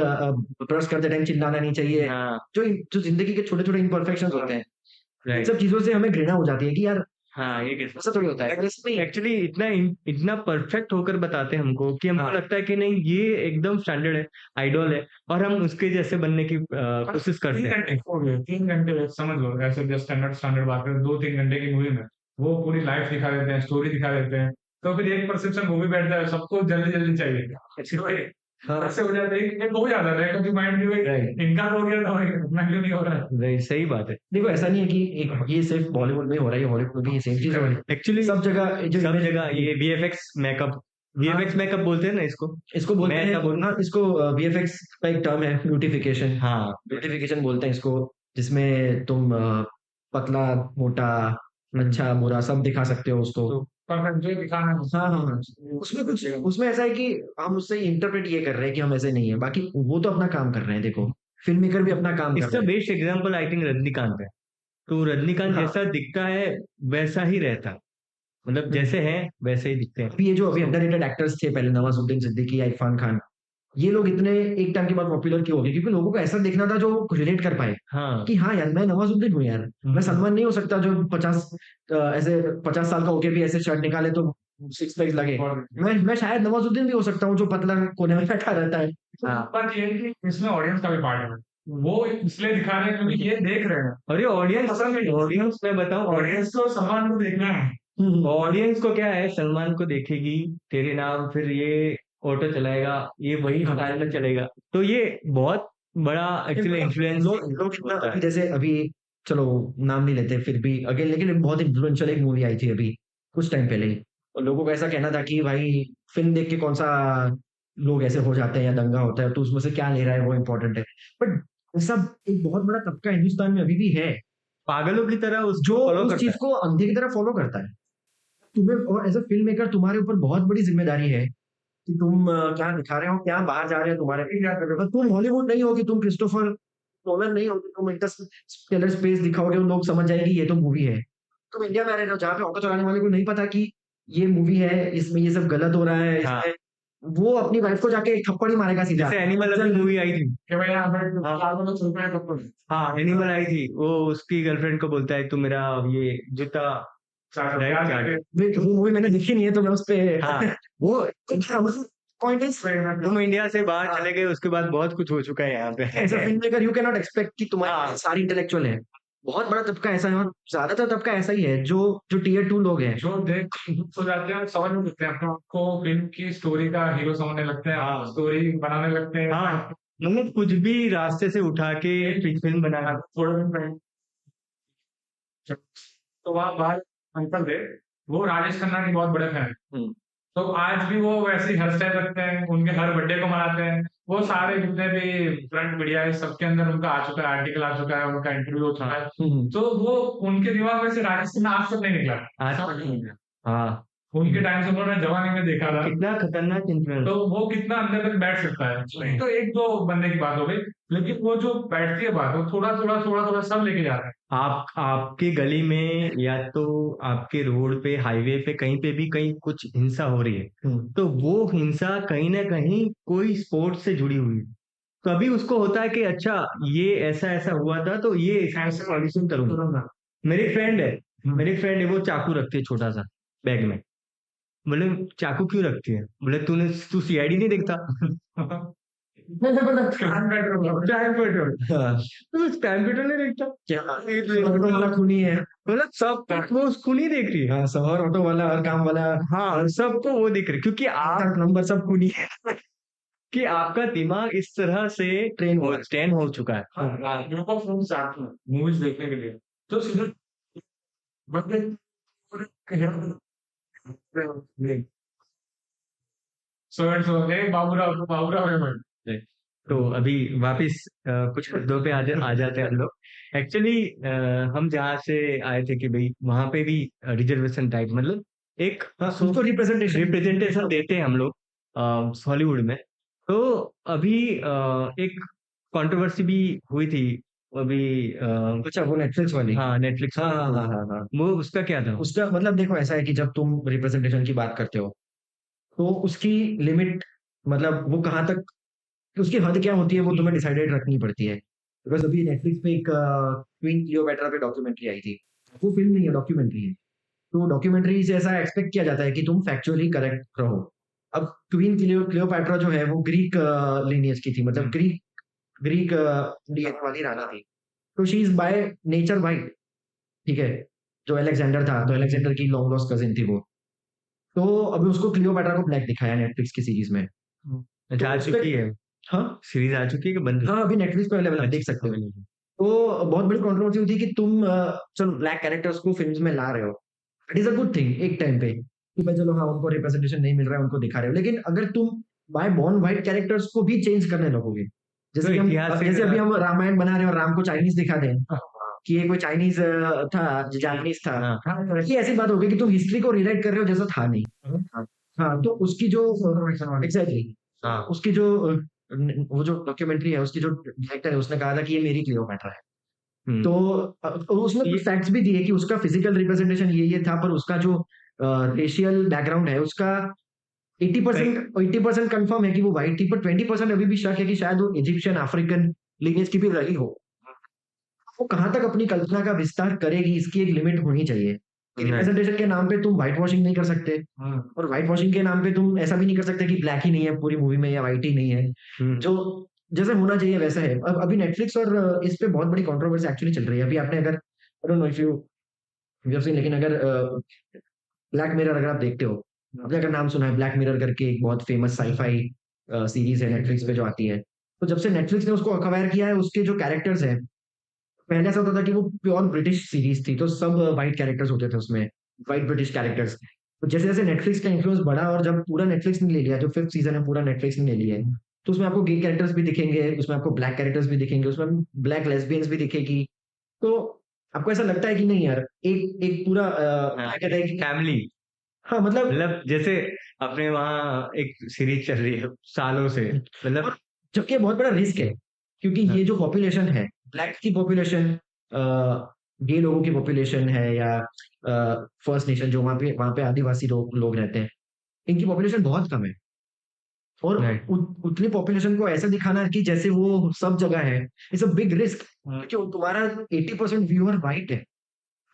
ब्रश करते टाइम चिल्लाना नहीं चाहिए, हाँ, जो जो जिंदगी के छोटे छोटे इम्परफेक्शंस होते हैं, इन राइट, सब चीजों से हमें घृणा हो जाती है कि यार हाँ, ये कैसे ऐसा थोड़ी होता है। एक्चुअली इतना परफेक्ट होकर बताते हैं हमको कि हमको हाँ। लगता है कि नहीं ये एकदम स्टैंडर्ड है, आइडल है, और हम उसके जैसे बनने की कोशिश करते 3 हैं। घंटे हो गए, 3 घंटे समझ लो, ऐसे जस्ट स्टैंडर्ड बात करें, 2-3 घंटे की मूवी में वो पूरी लाइफ दिखा देते हैं, स्टोरी दिखा देते हैं, तो फिर एक परसेप्शन मूवी बैठता है, सबको जल्दी जल्दी चाहिए, हाँ, ऐसे हो जाता है, एक हो जाता है क्योंकि माइंड में राइट, इनका हो गया तो मैं क्यों नहीं हो रहा है। राइट, सही बात है। देखो ऐसा नहीं है कि ये सिर्फ बॉलीवुड में हो रहा है, हॉलीवुड में भी ये सेम चीज हो रही है, एक्चुअली सब जगह जो सब जगह ये वीएफएक्स मेकअप बोलते हैं ना इसको। इसको बोलते मैं हैं, क्या बोलूं? हाँ, इसको वीएफएक्स का एक टर्म है, ब्यूटिफिकेशन, हाँ, ब्यूटिफिकेशन बोलते हैं इसको, जिसमें तुम पतला मोटा अच्छा बुरा सब दिखा सकते हो उसको। तो परफेक्ट जो दिखाना है हाँ हाँ हाँ, उसमें कुछ, उसमें ऐसा है कि हम उससे इंटरप्रेट ये कर रहे हैं कि हम ऐसे नहीं है, बाकी वो तो अपना काम कर रहे हैं, देखो फिल्म मेकर भी अपना काम कर इसका रहे हैं। Best example I think Rajinikanth है। तो रजनीकांत हाँ। जैसा दिखता है वैसा ही रहता है, मतलब जैसे हैं वैसे ही दिखते हैं। अभी ये जो अभी अंडररेटेड एक्टर्स थे पहले, नवाजुद्दीन सिद्दीकी, इरफान खान, ये लोग इतने एक टाइम के बाद पॉपुलर क्यों हो गए, क्योंकि लोगों को ऐसा देखना था जो रिलेट कर पाए हाँ, कि हाँ यार मैं नवाजुद्दीन हूँ यार, मैं सलमान नहीं हो सकता जो 50 साल का होके भी ऐसे शर्ट निकाले तो 6 पैक्स लगे, मैं शायद नवाजुद्दीन भी हो सकता हूँ जो पतला कोने में बैठा रहता है। हाँ। बात ये है कि इसमें ऑडियंस का भी पार्ट है, वो इसलिए दिखा रहे हैं क्योंकि ये देख रहे हैं, और ये ऑडियंस मैं बताऊं, ऑडियंस को सलमान को देखना है। ऑडियंस को क्या है, सलमान को देखेगी, तेरे नाम, फिर ये ऑटो चलाएगा, ये वही स्टाइल में चलेगा। तो ये बहुत बड़ा एक्चुअली इन्फ्लुएंस लोग कितना होता अभी है। जैसे अभी चलो नाम नहीं लेते फिर भी अगेन, लेकिन बहुत इन्फ्लुएंशियल एक मूवी आई थी अभी कुछ टाइम पहले ही, और लोगों का ऐसा कहना था कि भाई फिल्म देख के कौन सा लोग ऐसे हो जाते हैं या दंगा होता है, तो उसमें से क्या ले रहा है वो इम्पोर्टेंट है। बट ऐसा एक बहुत बड़ा तबका हिंदुस्तान में अभी भी है पागलों की तरह उसको जो फॉलो उस करता चीज है। को अंधे की तरह फॉलो करता है। तुम्हें और एज अ फिल्म मेकर तुम्हारे ऊपर बहुत बड़ी जिम्मेदारी है कि तुम क्या दिखा रहे हो, क्या बाहर जा रहे हो, तुम्हारे क्या कर रहे हो। तुम हॉलीवुड नहीं हो कि तुम क्रिस्टोफर नोलन नहीं हो कि तुम इंटरस्टेलर स्पेस दिखाओगे और लोग समझ जाएंगे ये तो मूवी है। तुम इंडिया में रह रहे हो जहाँ पे ऑटो चलाने वाले को नहीं पता कि ये मूवी है, इसमें ये सब गलत हो रहा है, हाँ, इसमें वो अपनी वाइफ को जाके एक थप्पड़ ही मारेगा सीधा। जैसे एनिमल अभी मूवी आई थी। कि भाई यहाँ पर हाँ। 4 बंदे चल रहे हैं तब तो हाँ, एनिमल आई थी। वो उसकी गर्लफ्रेंड को बोलता है, "तू मेरा ये जूता चाट चाट।" वो मूवी मैंने देखी नहीं है तो मैं उस पे हाँ। वो पॉइंट इज तुम इंडिया से बाहर हाँ। चले गए, उसके बाद बहुत कुछ हो चुका है यहाँ पे। As a film maker you can not expect कि तुम्हारे हाँ। पास सारी इंटेलेक्चुअल है। बहुत बड़ा तबका ऐसा है और ज्यादातर तबका ऐसा ही है जो जो टीयर 2 लोग हैं। जो देख हो जाते हैं समझ नहीं सकते अपने आप को फिल्म की स्टोरी का हीरो समझने लगते हैं, हाँ। स्टोरी बनाने लगते हैं। हाँ, मतलब कुछ भी रास्ते से उठा के फिल्म बना। थोड़ा दिन पहले तो वहाँ बाहर अंकल थे, वो राजेश खन्ना के बहुत बड़े फैन। हम्म। तो आज भी वो वैसे ही हेयर स्टाइल रखते हैं, उनके हर बर्थडे को मनाते हैं। वो सारे जितने भी फ्रंट मीडिया है सबके अंदर उनका आ चुका है, आर्टिकल आ चुका है, उनका इंटरव्यू हो चुका है। तो वो उनके दिमाग में से राजेश खन्ना आज तक नहीं निकला। आज समझ तक नहीं नहीं। हाँ, उनके टाइम से उन्होंने जवानी में देखा था, कितना खतरनाक इन्फ्लुएंस। तो वो कितना अंदर तक बैठ सकता है। तो एक दो बंदे की बात हो गई, लेकिन वो जो बैठती है बात, वो थोड़ा सब लेके जा रहा है। आपके गली में या तो आपके रोड पे, हाईवे पे, कहीं पे भी कहीं कुछ हिंसा हो रही है, तो वो हिंसा कहीं ना कहीं कोई स्पोर्ट्स से जुड़ी हुई है। तो अभी उसको होता है कि अच्छा ये ऐसा ऐसा हुआ था, तो ये ऐसे सॉल्यूशन करूंगा। मेरी फ्रेंड है, वो चाकू रखती है छोटा सा बैग में। बोले, चाकू क्यों रखती है? बोले, तू सीआईडी नहीं देखता? Time petrol. हाँ, तो टाइम पेट्रोल नहीं देखता क्या ऑटो वाला खूनी है। मतलब सब तक वो उसको नहीं देख रही है। हाँ, सब और ऑटो वाला और काम वाला हाँ, सबको वो देख रही है, क्योंकि आप नंबर सब खूनी है। कि आपका दिमाग इस तरह से ट्रेन हो चुका है। हाँ, मेरे को फोन चाहते हैं मूवीज देखने के लिए, तो सीधे बंदे सो ए बाबूराव है। तो अभी वापिस कुछ मुद्दों पे आ जाते हैं हम लोग। एक्चुअली हम जहाँ से आए थे कि भाई वहां पे भी रिजर्वेशन टाइप, मतलब एक उसको रिप्रेजेंटेशन देते हैं हम लोग हॉलीवुड में। तो अभी एक कंट्रोवर्सी भी हुई थी अभी। अच्छा, वो नेटफ्लिक्स वाली। हाँ, नेटफ्लिक्स। हाँ हाँ हाँ हाँ हाँ। वो उसका क्या था? उसका मतलब देखो ऐसा है कि जब तुम रिप्रेजेंटेशन की बात करते हो तो उसकी लिमिट, मतलब वो कहाँ तक, उसकी हद क्या होती है वो तुम्हें डिसाइडेड रखनी पड़ती है। बिकॉज अभी नेटफ्लिक्स पे एक क्वीन क्लियोपेट्रा पे डॉक्यूमेंट्री आई थी। वो फिल्म नहीं है, डॉक्यूमेंट्री है। तो डॉक्यूमेंट्री से ऐसा एक्सपेक्ट किया जाता है कि तुम फैक्चुअली करेक्ट रहो। अब क्वीन क्लियोपेट्रा जो है वो ग्रीक लिनियज की थी, मतलब ग्रीक डीएनए वाली रानी थी। तो she is by nature white, ठीक है। जो अलेक्जेंडर था, तो अलेक्जेंडर की लॉन्ग लॉस्ट कजिन थी वो। तो अभी उसको क्लियोपेट्रा को ब्लैक दिखाया नेटफ्लिक्स की सीरीज में। अच्छा, आ तो उसपे- चुकी है हाँ सीरीज? आ चुकी है कि बंद? हाँ, अभी नेटफ्लिक्स पे अवेलेबल है, देख सकते हो। तो बहुत बड़ी कंट्रोवर्सी हुई थी कि तुम चलो ब्लैक कैरेक्टर्स को फिल्म्स में ला रहे हो, it is a good thing एक टाइम पे कि भाई चलो हाँ उनको रिप्रेजेंटेशन नहीं मिल रहा है, उनको दिखा रहे हो। लेकिन अगर तुम बाय बॉर्न व्हाइट कैरेक्टर्स को भी चेंज करने लगोगे, जैसे तो कि इतिहास से जैसे अभी हम रामायण बना रहे हैं और राम को चाइनीज दिखा दें कि ये कोई चाइनीज था, जापानीज था, हाँ, ये ऐसी बात होगी कि तुम हिस्ट्री को रिलेट कर रहे हो जैसा था नहीं। हाँ, तो उसकी जो एग्जैक्टली हाँ। उसकी जो वो जो डॉक्यूमेंट्री है, उसकी जो डायरेक्टर है उसने कहा था कि ये मेरी क्लियोपेट्रा है। हम्म। तो उसमें कुछ फैक्ट्स भी दिए कि उसका फिजिकल रिप्रेजेंटेशन ये था, पर उसका जो रेशियल बैकग्राउंड है उसका 80% कंफर्म है कि वो वाइट थी, पर 20% अभी भी शक है कि शायद वो इजिप्शियन अफ्रीकन लीनियज की भी रही हो। वो कहाँ तक अपनी कल्पना का विस्तार करेगी, इसकी एक लिमिट होनी चाहिए। रिप्रेजेंटेशन के नाम पे तुम व्हाइट वॉशिंग नहीं कर सकते, और व्हाइट वॉशिंग के नाम पे तुम ऐसा भी नहीं कर सकते कि ब्लैक ही नहीं है पूरी मूवी में या व्हाइट ही नहीं है। जो जैसे होना चाहिए वैसा है। अब अभी नेटफ्लिक्स और इस पे बहुत बड़ी कंट्रोवर्सी एक्चुअली चल रही है। अभी आपने अगर I don't know if you have seen, लेकिन अगर ब्लैक मिरर अगर आप देखते हो आपने अगर नाम सुना है ब्लैक मिरर करके, एक बहुत फेमस साईफाई सीरीज है नेटफ्लिक्स पे जो आती है। तो जब से नेटफ्लिक्स ने उसको अक्वायर किया है, उसके जो कैरेक्टर्स हैं, पहले ऐसा होता था कि वो प्योर ब्रिटिश सीरीज थी, तो सब व्हाइट कैरेक्टर्स होते थे उसमें, व्हाइट ब्रिटिश कैरेक्टर्स। तो जैसे जैसे नेटफ्लिक्स का इन्फ्लुएंस बढ़ा और जब पूरा नेटफ्लिक्स ने ले लिया, जो 5th सीजन है पूरा नेटफ्लिक्स ने ले लिया है, तो उसमें आपको गे कैरेक्टर्स भी दिखेंगे, उसमें आपको ब्लैक कैरेक्टर्स भी दिखेंगे, उसमें ब्लैक लेस्बियंस भी दिखेगी। तो आपको ऐसा लगता है कि नहीं यार, एक एक पूरा क्या कहते हैं कि फैमिली, हाँ मतलब मतलब जैसे अपने वहाँ एक सीरीज चल रही है सालों से, मतलब और जबकि ये बहुत बड़ा रिस्क है, क्योंकि हाँ, ये जो पॉपुलेशन है, ब्लैक की पॉपुलेशन, गे लोगों की पॉपुलेशन है, या फर्स्ट नेशन जो वहाँ पे आदिवासी लोग रहते हैं, इनकी पॉपुलेशन बहुत कम है। और राइट, उतनी पॉपुलेशन को ऐसा दिखाना कि जैसे वो सब जगह है, इट्स अ बिग रिस्क, क्योंकि तुम्हारा 80% व्यूअर वाइट है,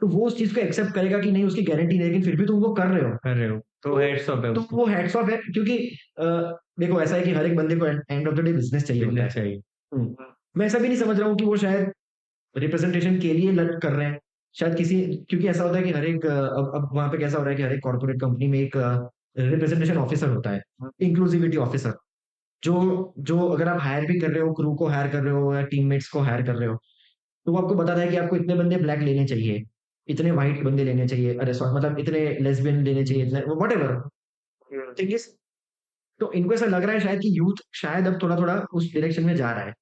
तो वो उस चीज को एक्सेप्ट करेगा कि नहीं, उसकी गारंटी नहीं, लेकिन फिर भी तुम वो कर रहे हो। कर रहे हो तो हेड्स ऑफ है तो उसको, वो हेड्स ऑफ है, क्योंकि अ, देखो ऐसा है कि हर एक बंदे को end of the day business चाहिए होता बिजनेस है। चाहिए। मैं ऐसा भी नहीं समझ रहा हूँ कि वो शायद रिप्रेजेंटेशन के लिए लड़ कर रहे हैं, शायद किसी, क्योंकि ऐसा होता है कि हर एक अब वहाँ पे कैसा हो रहा है कि हर एक कॉर्पोरेट कंपनी में एक रिप्रेजेंटेशन ऑफिसर होता है, इंक्लूसिविटी ऑफिसर, जो जो अगर आप हायर भी कर रहे हो, क्रू को हायर कर रहे हो या टीममेट्स को हायर कर रहे हो, तो वो आपको बताता है कि आपको इतने बंदे ब्लैक लेने चाहिए, इतने व्हाइट बंदे लेने चाहिए, अरे सॉरी मतलब इतने लेस्बियन लेने चाहिए, इतने व्हाटएवर थिंग इज। तो इनको ऐसा लग रहा है शायद कि यूथ शायद अब थोड़ा थोड़ा उस डायरेक्शन में जा रहा है,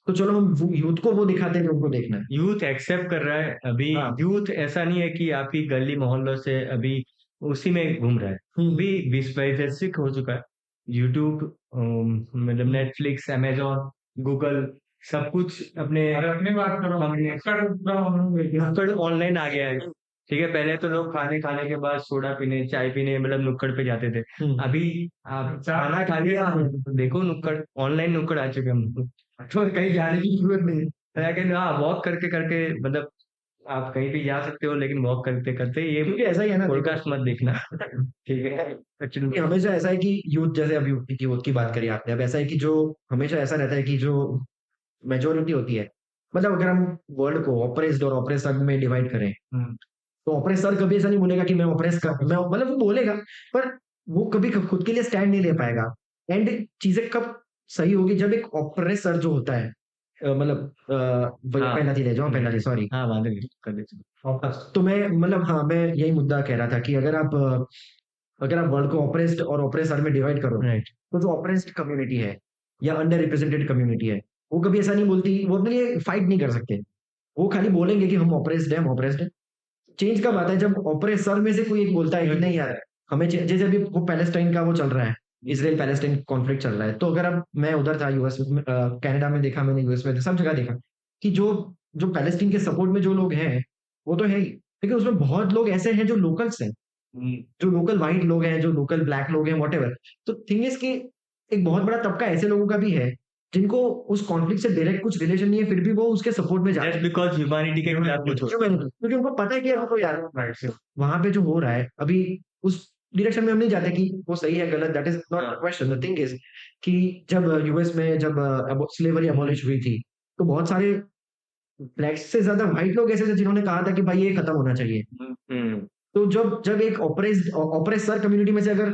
तो चलो हम यूथ को वो दिखाते हैं जो उनको देखना है। यूथ एक्सेप्ट कर रहा है अभी। हाँ। यूथ ऐसा नहीं है कि आपकी गली मोहल्लों से अभी उसी में घूम रहा है, अभी विश्व वैश्विक हो चुका है। यूट्यूब, मतलब नेटफ्लिक्स, अमेजोन, गूगल, सब कुछ अपने अरे अपनी बात करो, हमने नुक्कड़ पूरा ऑनलाइन नुक्कड़ ऑनलाइन आ गया है। ठीक है, पहले तो लोग खाने खाने के बाद सोडा पीने, चाय पीने, मतलब नुक्कड़ पे जाते थे। अभी आप खाना खा लिया, देखो नुक्कड़, ऑनलाइन नुक्कड़ आ चुके हैं हम, तो कहीं जाने की जरूरत नहीं है। लेकिन हाँ, वॉक करके करके, मतलब आप कहीं भी जा सकते हो, लेकिन वॉक करते करते ये क्योंकि ऐसा ही है ना, देखो, पॉडकास्ट मत देखना। ठीक है, कि एक्चुअली हमेशा ऐसा है कि यूथ, जैसे अब यूथ की यूथ की बात करी आपने, अब ऐसा है कि जो हमेशा ऐसा रहता है कि जो मेजोरिटी होती है, मतलब अगर हम वर्ल्ड को ऑपरेस्ड और ऑपरेसर में डिवाइड करें, तो ऑपरेसर कभी ऐसा नहीं बोलेगा कि मैं ऑपरेस कर, मैं मतलब वो बोलेगा, पर वो कभी खुद के लिए स्टैंड नहीं ले पाएगा। एंड चीजें कब सही होगी, जब एक ऑपरेसर जो होता है, मतलब हाँ, पहला थी ले जाओ, पहला थी, सॉरी। हाँ वादे कर देते। तो मैं मतलब हाँ, मैं यही मुद्दा कह रहा था कि अगर आप वर्ल्ड को ऑपरेस्ड और ऑपरेसर में डिवाइड करो, राइट, तो जो ऑपरेस्ड कम्युनिटी है या अंडर रिप्रेजेंटेड कम्युनिटी है, वो कभी ऐसा नहीं बोलती, वो अपने लिए फाइट नहीं कर सकते, वो खाली बोलेंगे कि हम ऑपरेस्ड है, हम ऑपरेस्ड है। चेंज कब आता है, जब ऑपरेसर में से कोई एक बोलता है कि नहीं यार, हमें जैसे अभी वो पैलेस्टाइन का वो चल रहा है, इसराइल पैलेस्टाइन कॉन्फ्लिक्ट चल रहा है, तो अगर अब मैं उधर था यूएस में, कनाडा में देखा मैंने, यूएस में सब जगह देखा कि जो जो पैलेस्टीन के सपोर्ट में जो लोग हैं, वो तो है ही, लेकिन उसमें बहुत लोग ऐसे हैं जो लोकल्स हैं, जो लोकल व्हाइट लोग हैं, जो लोकल ब्लैक लोग हैं, व्हाटएवर। तो थिंग इज कि एक बहुत बड़ा तबका ऐसे लोगों का भी है जिनको उस कॉन्फ्लिक्ट से डायरेक्ट कुछ रिलेशन नहीं है, फिर भी वो उसके सपोर्ट में जाते जस्ट हैं, बिकॉज ह्यूमैनिटी के खिलाफ कुछ हो। क्योंकि उनको पता है कि यार तो यार वहां पे जो हो रहा है अभी, उस डायरेक्शन में हम नहीं जाते कि वो सही है गलत, that is not the question. The thing is कि जब यूएस में जब स्लेवरी अबॉलिश हुई थी, तो बहुत सारे ब्लैक्स से ज्यादा व्हाइट लोग ऐसे थे जिन्होंने कहा था कि भाई ये खत्म होना चाहिए। हम्म, तो जब जब एक ऑपरेसर कम्युनिटी में से अगर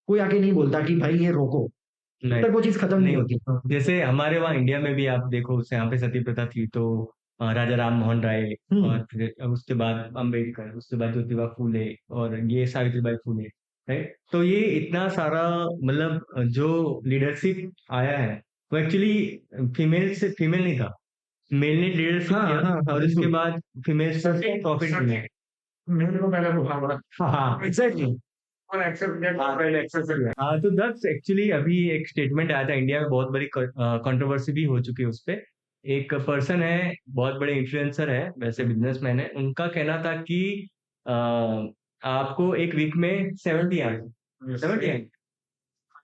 कोई आके नहीं बोलता कि भाई ये रोको, तब नहीं तक वो चीज खत्म नहीं नहीं होती। होती। जैसे हमारे वहाँ इंडिया में भी आप देखो, यहाँ पे सती प्रथा थी, तो राजा राम मोहन राय, और फिर उसके बाद अम्बेडकर, उसके बाद ज्योतिबा फूले, और ये सावित्रीबाई फूले, राइट। तो ये इतना सारा, मतलब जो लीडरशिप आया है, वो एक्चुअली फीमेल नहीं था, मेल ने लीडरशिप हाँ किया, हाँ हाँ, और उसके बिल्कुल, बाद फीमेल से प्रॉफिट मिला। मेरे को पहले बोला पड़ा, हाँ एग्जैक्टली। और एक्सेप्ट किया, पहले एक्सेप्ट किया। हाँ, तो दस एक्चुअली अभी एक स्टेटमेंट आया था, इंडिया में बहुत बड़ी कंट्रोवर्सी भी हो चुकी है उस पे। एक पर्सन है, बहुत बड़े इन्फ्लुएंसर है, वैसे बिजनेसमैन है, उनका कहना था कि अ, आपको एक वीक में 70 आवर्स,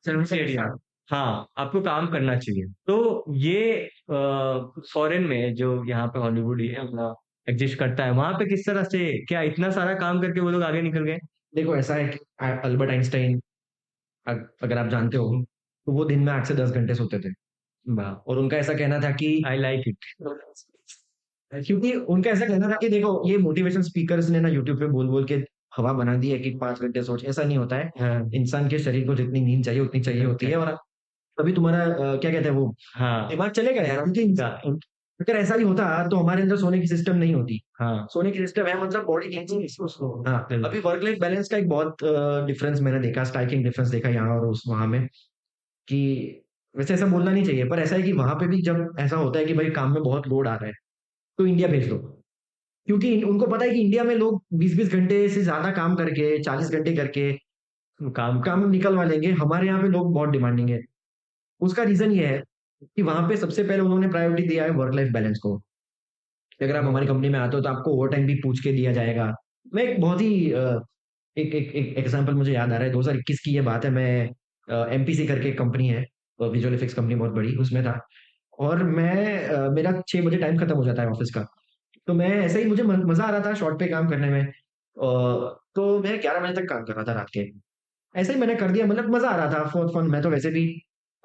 70 आवर्स, हाँ, आपको काम करना चाहिए। तो ये फॉरेन में, जो यहाँ पे हॉलीवुड ही अपना एग्जिस्ट करता है, वहां पे किस तरह से, क्या इतना सारा काम करके वो लोग आगे निकल गए? देखो ऐसा है कि अल्बर्ट आइंस्टाइन, अगर आप जानते हो, तो वो दिन में 8 से 10 घंटे सोते थे, वाह, और उनका ऐसा कहना था कि आई लाइक इट। क्योंकि उनका ऐसा कहना था कि देखो ये मोटिवेशन स्पीकर्स ने ना यूट्यूब पे बोल बोल के हवा बना दी है कि 5 घंटे सोच, ऐसा नहीं होता है। हाँ, इंसान के शरीर को जितनी नींद चाहिए उतनी चाहिए होती है, और तभी तुम्हारा क्या कहते हैं वो हाँ, दिमाग चलेगा यार। क्योंकि हाँ, अगर ऐसा ही होता तो हमारे अंदर सोने की सिस्टम नहीं होती। हाँ, सोने की सिस्टम है, मतलब बॉडी की उसको। हाँ, बिल्कुल। अभी वर्क लाइफ बैलेंस का एक बहुत डिफरेंस मैंने देखा, स्ट्राइकिंग डिफरेंस देखा यहाँ और उस वहाँ में, कि वैसे ऐसा बोलना नहीं चाहिए, पर ऐसा है कि वहाँ पे भी जब ऐसा होता है कि भाई काम में बहुत लोड आ रहा है, तो इंडिया भेज दो। क्योंकि उनको पता है कि इंडिया में लोग 20-20 घंटे से ज़्यादा काम करके, 40 घंटे करके काम काम निकलवा लेंगे। हमारे यहाँ पे लोग बहुत डिमांडिंग है। उसका रीज़न ये है कि वहाँ पे सबसे पहले उन्होंने प्रायोरिटी दिया है वर्क लाइफ बैलेंस को। कि अगर आप हमारी कंपनी में आते हो तो आपको ओवरटाइम भी पूछ के दिया जाएगा। मैं एक बहुत ही एक एक एक एग्ज़ाम्पल मुझे याद आ रहा है, 2021 की ये बात है। मैं एमपीसी करके एक कंपनी है, विजुअल इफेक्ट्स कंपनी बहुत बड़ी, उसमें था। और मैं मेरा 6 बजे टाइम खत्म हो जाता है ऑफ़िस का। तो मैं ऐसे ही, मुझे मज़ा आ रहा था शॉर्ट पे काम करने में। तो मैं 11 बजे तक काम कर रहा था रात के। ऐसे ही मैंने कर दिया, मतलब मज़ा आ रहा था फॉर फन। मैं तो वैसे भी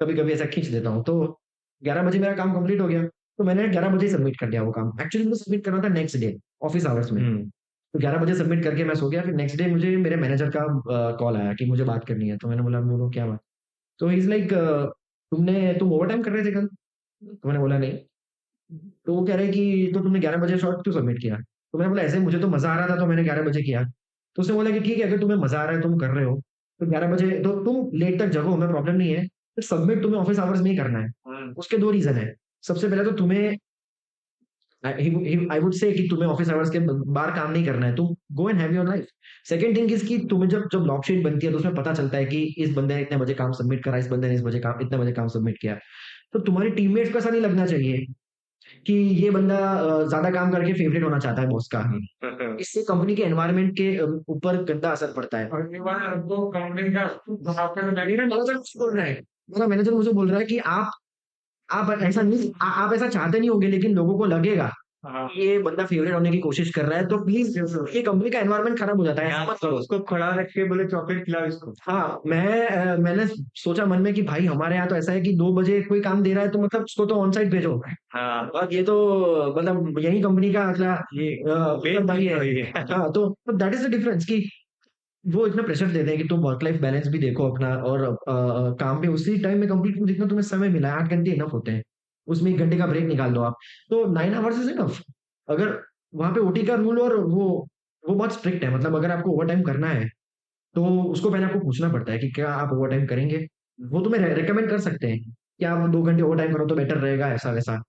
कभी-कभी ऐसा खींच देता हूँ। तो 11 बजे मेरा काम कंप्लीट हो गया। तो मैंने 11 बजे सबमिट कर दिया वो काम। एक्चुअली मुझे सबमिट करना था नेक्स्ट डे ऑफ़िस आवर्स में। हुँ, तो 11 बजे सबमिट करके मैं सो गया। फिर नेक्स्ट डे मुझे मेरे मैनेजर का कॉल आया कि मुझे बात करनी है। तो मैंने बोला, बोलो क्या बात? तो ही इज़ लाइक, तुम ओवरटाइम कर रहे थे कल? तो मैंने बोला नहीं। तो वो कह रहे कि तो तुमने 11 बजे शॉट क्यों सबमिट किया? तो मैंने बोला ऐसे मुझे तो मज़ा आ रहा था तो मैंने 11 बजे किया। तो उसने बोला कि ठीक है, अगर तुम्हें मज़ा आ रहा है, तुम कर रहे हो, तो 11 बजे तो तुम लेट तक जगो, हमें प्रॉब्लम नहीं है। बट सबमिट तुम्हें ऑफ़िस आवर्स में ही करना है। हुँ, उसके 2 रीज़न हैं। सबसे पहले तो तुम्हें आई वुड से कि तुम्हें ऑफ़िस आवर्स के बाहर काम नहीं करना है। तुम go and have your life. Second thing is कि तुम्हें जब जब लॉग शीट बनती है तो उसमें पता चलता है कि इस बंदे ने इतने बजे काम सबमिट करा, इस बंदे ने इतने बजे काम सबमिट किया। तो तुम्हारे टीममेट्स को ऐसा नहीं लगना चाहिए कि ये बंदा ज़्यादा काम करके फेवरेट होना चाहता है बॉस का। हुँ, इससे कंपनी के एनवायरनमेंट के ऊपर गंदा असर पड़ता है। और ये बात आपको कंपनी का आपका तो मेरा मैनेजर मुझे बोल रहा है, मेरा मैनेजर मुझे बोल रहा है कि आप ऐसा नहीं, आप ऐसा चाहते नहीं होंगे, लेकिन लोगों को लगेगा हाँ, कि ये बंदा फेवरेट होने की कोशिश कर रहा है, तो प्लीज़ ये कंपनी का एनवायरनमेंट खराब हो जाता है, ऐसा यहाँ मत करो। उसको खड़ा रख के बोले चॉकलेट खिलाओ इसको। हाँ, मैंने सोचा मन में कि भाई हमारे यहाँ तो ऐसा है कि 2 बजे कोई काम दे रहा है तो मतलब उसको तो ऑन साइट भेजो। हाँ, और ये तो मतलब यही कंपनी का अगला ये मतलब भाई है। वही है। हाँ, तो दैट इज़ द डिफरेंस कि वो इतना प्रेशर देते हैं कि तुम वर्क लाइफ बैलेंस भी देखो अपना, और काम भी उसी टाइम में कंप्लीट करो जितना तुम्हें समय मिला है। 8 घंटे इनफ होते हैं। उसमें 1 घंटे का ब्रेक निकाल दो आप। तो 9 आवर्स इज़ इनफ। अगर वहाँ पे ओटी का रूल, और वो बहुत स्ट्रिक्ट है। मतलब अगर आपको ओवरटाइम करना है, तो उसको पहले आपको पूछना पड़ता है कि क्या आप ओवरटाइम करेंगे? वो तुम्हें रिकमेंड कर सकते हैं कि आप 2 घंटे ओवरटाइम करो तो बेटर रहेगा, ऐसा-वैसा।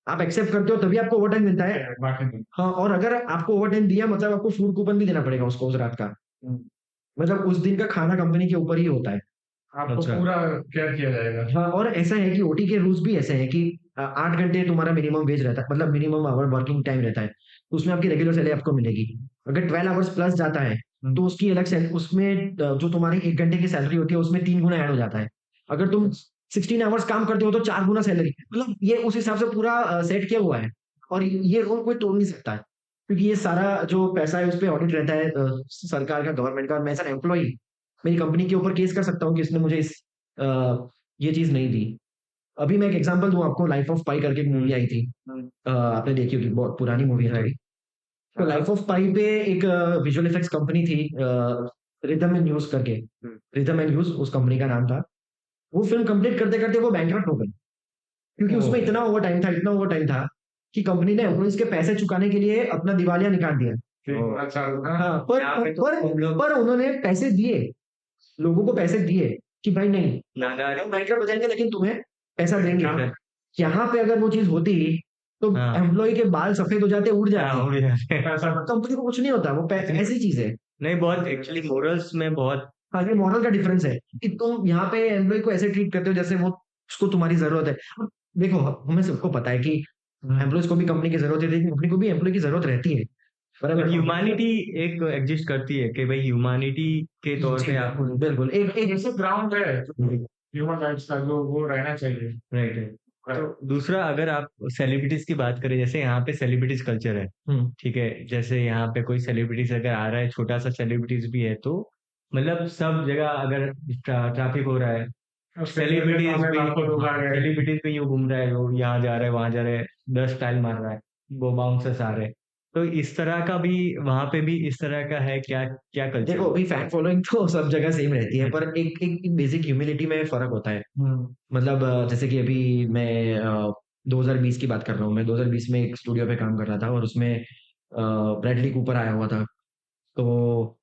आप एक्सेप्ट करते हो तभी आपको ओवरटाइम मिलता है। बाकी नहीं। हाँ, और अगर आपको ओवरटाइम दिया मतलब आपको फूड कूपन भी देना पड़ेगा उसको उस रात का। मतलब उस दिन का खाना कंपनी के ऊपर ही होता है। आपको अच्छा। पूरा केयर किया जाएगा। हाँ, और ऐसा है कि ओटी के रूल्स भी ऐसे हैं कि 8 घंटे तुम्हारा मिनिमम वेज रहता है, मतलब मिनिमम आवर वर्किंग टाइम रहता है। तो उसमें आपकी रेगुलर सैलरी आपको मिलेगी। अगर 12 आवर्स प्लस जाता है, तो उसकी अलग उसमें जो तुम्हारी 1 घंटे की सैलरी होती है उसमें 3 गुना ऐड हो जाता है। अगर तुम 16 आवर्स काम करते हो तो 4 गुना सैलरी, मतलब ये उस हिसाब से पूरा सेट किया हुआ है। और ये रूल कोई तोड़ नहीं सकता है। क्योंकि ये सारा जो पैसा है उस पे ऑडिट रहता है सरकार का, गवर्नमेंट का। और मैं एज़ एन एम्प्लॉयी मेरी कंपनी के ऊपर केस कर सकता हूँ कि इसने मुझे अ, ये चीज़ नहीं दी। अभी मैं एक एग्ज़ाम्पल दूँ आपको, लाइफ ऑफ पाई करके एक मूवी आई थी। आपने देखी होगी, बहुत पुरानी मूवी है थोड़ी। तो लाइफ ऑफ पाई पे एक विजुअल इफेक्ट्स कंपनी थी, रिदम एंड न्यूज़ करके। रिदम एंड न्यूज़ उस कंपनी का नाम था। वो फ़िल्म कंप्लीट करते-करते वो बैंकरप्ट हो गई। क्योंकि उसमें ओह! इतना ओवरटाइम था कि कंपनी ने एम्प्लॉइज़ के पैसे चुकाने के लिए अपना दिवालिया निकाल दिया। ओह! अच्छा, हाँ, हाँ, यहाँ पे तो हम लोग पर उन्होंने पैसे दिए, लोगों को पैसे दिए कि भाई नहीं, नादार हम बैंकरप्ट हो जाएँगे लेकिन तुम्हें पैसा देंगे। हैं। यहाँ पे अगर वो चीज़ होती तो हाँ, एम्प्लॉयी के बाल सफ़ेद हो जाते, उड़ हाँ, जाते। उड़ जाते हैं। पैसा कंपनी को कुछ नहीं होता, वो ऐसी चीज़ है। नहीं, बहुत एक्चुअली मोरल्स में बहुत हाँ, ये मॉरल का डिफरेंस है कि तुम यहाँ पे एम्प्लॉयी को ऐसे ट्रीट करते हो जैसे वो उसको तुम्हारी ज़रूरत है। अब देखो, हमें सबको पता है कि एम्प्लॉइज़ को भी कंपनी की ज़रूरत है, लेकिन कंपनी को भी एम्प्लॉयी की ज़रूरत रहती है। पर बट अगर ह्यूमैनिटी एक एग्जिस्ट करती है कि भाई ह्यूमैनिटी के तौर जी, पे आप बिल्कुल, बिल्कुल। एक एक जैसे ग्राउंड है ह्यूमन राइट्स का, जो वो रहना चाहिए। राइट है। तो दूसरा, अगर आप सेलिब्रिटीज़ की बात करें, जैसे यहाँ पे सेलिब्रिटीज़ कल्चर है, हुँ, ठीक है? जैसे यहाँ पे कोई सेलिब्रिटीज़ अगर आ रहा है, छोटा-सा सेलिब्रिटीज़ भी है, तो मतलब सब जगह अगर ट्रैफिक हो रहा है, सेलिब्रिटीज़ भी यूँ घूम रहा है, वो यहाँ जा रहा है, वहाँ जा रहा है, 10 स्टाइल मार रहा है, वो बाउंसर्स आ रहे हैं। तो इस तरह का भी वहाँ पे भी इस तरह का है क्या क्या कल्चर? देखो अभी फैन फॉलोइंग तो सब जगह सेम रहती है, पर एक बेसिक ह्यूमिलिटी में फर्क होता है। मतलब जैसे कि अभी मैं 2020 की बात कर रहा हूँ। मैं 2020 में एक स्टूडियो पे काम कर रहा था और उसमें ब्रैडली कूपर आया हुआ था। तो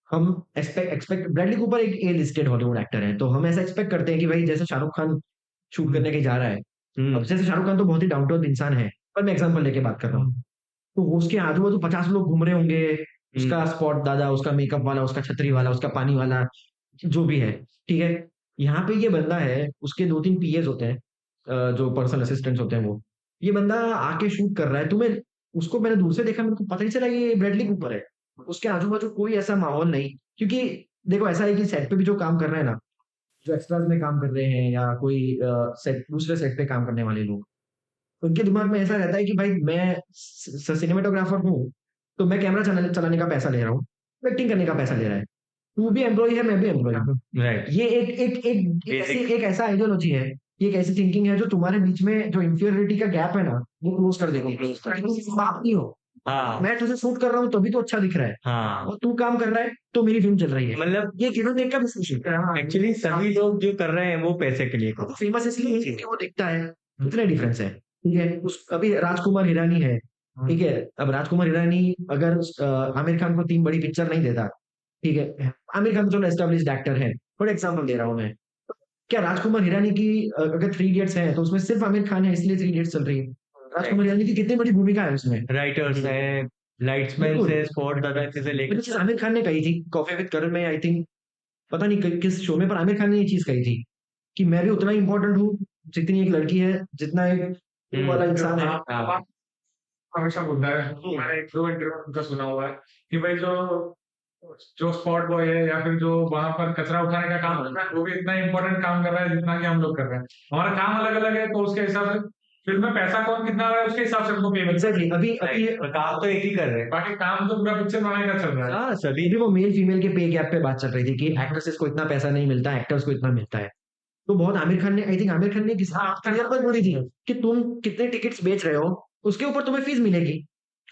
हम एक्सपेक्ट ब्रैडली कूपर एक ए लिस्टेड हॉलीवुड एक्टर है, तो हम ऐसा एक्सपेक्ट करते हैं कि भाई जैसे शाहरुख खान शूट करने के जा रहा है, अब हुँ, जैसे शाहरुख खान तो बहुत ही डाउन टू अर्थ इंसान है, पर मैं एग्जांपल लेके बात कर रहा हूँ। तो वो उसके आजू-बाजू 50 लोग घूम रहे होंगे, उसका स्पॉट दादा, उसका मेकअप वाला, उसका छतरी वाला, उसका पानी वाला, जो भी है, ठीक है? यहाँ पे ये बंदा है, उसके 2-3 पीएज़ होते हैं, जो पर्सनल असिस्टेंट्स होते हैं वो। ये बंदा आके शूट कर रहा है, तुम्हें उसको मैंने दूर से देखा, मेरे को पता नहीं चला ये ब्रैडली कूपर है। उसके आजू-बाजू कोई ऐसा माहौल नहीं, क्योंकि देखो ऐसा है कि सेट पे भी जो काम कर रहे हैं ना, जो एक्स्ट्राज़ में काम कर रहे हैं या कोई सेट दूसरे सेट पे काम करने वाले लोग, उनके दिमाग में ऐसा रहता है कि भाई मैं सिनेमेटोग्राफर हूँ, तो मैं कैमरा चलाने चलाने का पैसा ले रहा हूँ, एक्टिंग करने का पैसा ले रहा है। तू भी एम्प्लॉयी है, मैं भी एम्प्लॉयी हूँ। राइट, ये बेसिक एक ऐसा आइडियोलॉजी है, ये एक ऐसी थिंकिंग है जो तुम्हारे बीच में जो इन्फीरियरिटी का गैप है ना, वो क्लोज कर देगी। ताकि तुम बाप नहीं हो, हाँ, मैं तुझे शूट कर रहा हूँ तभी तो अच्छा दिख रहा है, हाँ, और तू काम कर रहा है तो मेरी फिल्म चल रही है। मतलब ये गिव एंड टेक का बिजनेस है। एक्चुअली सभी लोग जो कर रहे हैं वो पैसे के लिए कर वो फेमस इसलिए है क्योंकि वो दिखता है, इतने डिफरेंस है, ठीक है? उस अभी राजकुमार हिरानी है, ठीक है? अब राजकुमार हिरानी अगर आमिर खान को 3 बड़ी पिक्चर नहीं देता, ठीक है? आमिर खान तो चलो एस्टेब्लिश्ड एक्टर है, फॉर एग्जांपल दे रहा हूँ मैं। क्या राजकुमार हिरानी की अगर 3 इडियट्स है तो उसमें सिर्फ आमिर खान है इसलिए 3 इडियट्स चल रही है। राजकुमार हिरानी की कितनी बड़ी भूमिका है उसमें। राइटर्स हैं, लाइट्समैन बिल्कुल। से स्पॉट दादा से ये लेकर चीज़ आमिर खान ने कही थी, कॉफी विद करण में आई थिंक, पता नहीं किस शो में, पर आमिर खान ने ये चीज़ कही थी कि मैं भी उतना ही इम्पोर्टेंट हूँ, जितनी एक लड़की है, जितना एक वो वाला इंसान है। हाँ, हमेशा बोलता है, मैंने एक दो इंटरव्यू उनका सुना हुआ है कि भाई जो जो स्पॉट बॉय है या फिर जो वहां पर कचरा उठाने का काम कर रहा है वो भी इतना इंपॉर्टेंट काम कर रहा है जितना कि हम लोग कर रहे हैं। हमारा काम अलग अलग है तो उसके हिसाब से फिल्म में पैसा कौन कितना आ रहा है उसके हिसाब से हमको पेमेंट। एग्जैक्टली अभी अभी काम तो एक ही कर रहे हैं। बाकी काम तो पूरा पिक्चर बनाने का चल रहा है। हाँ, सभी अभी वो मेल फीमेल के पे गैप पे बात चल रही थी कि एक्ट्रेसेस को इतना पैसा नहीं मिलता, एक्टर्स को इतना मिलता है। तो बहुत आमिर खान ने आई थिंक आमिर खान ने किसी क्लियर बात बोली थी कि तुम कितने टिकट्स बेच रहे हो उसके ऊपर तुम्हें फीस मिलेगी।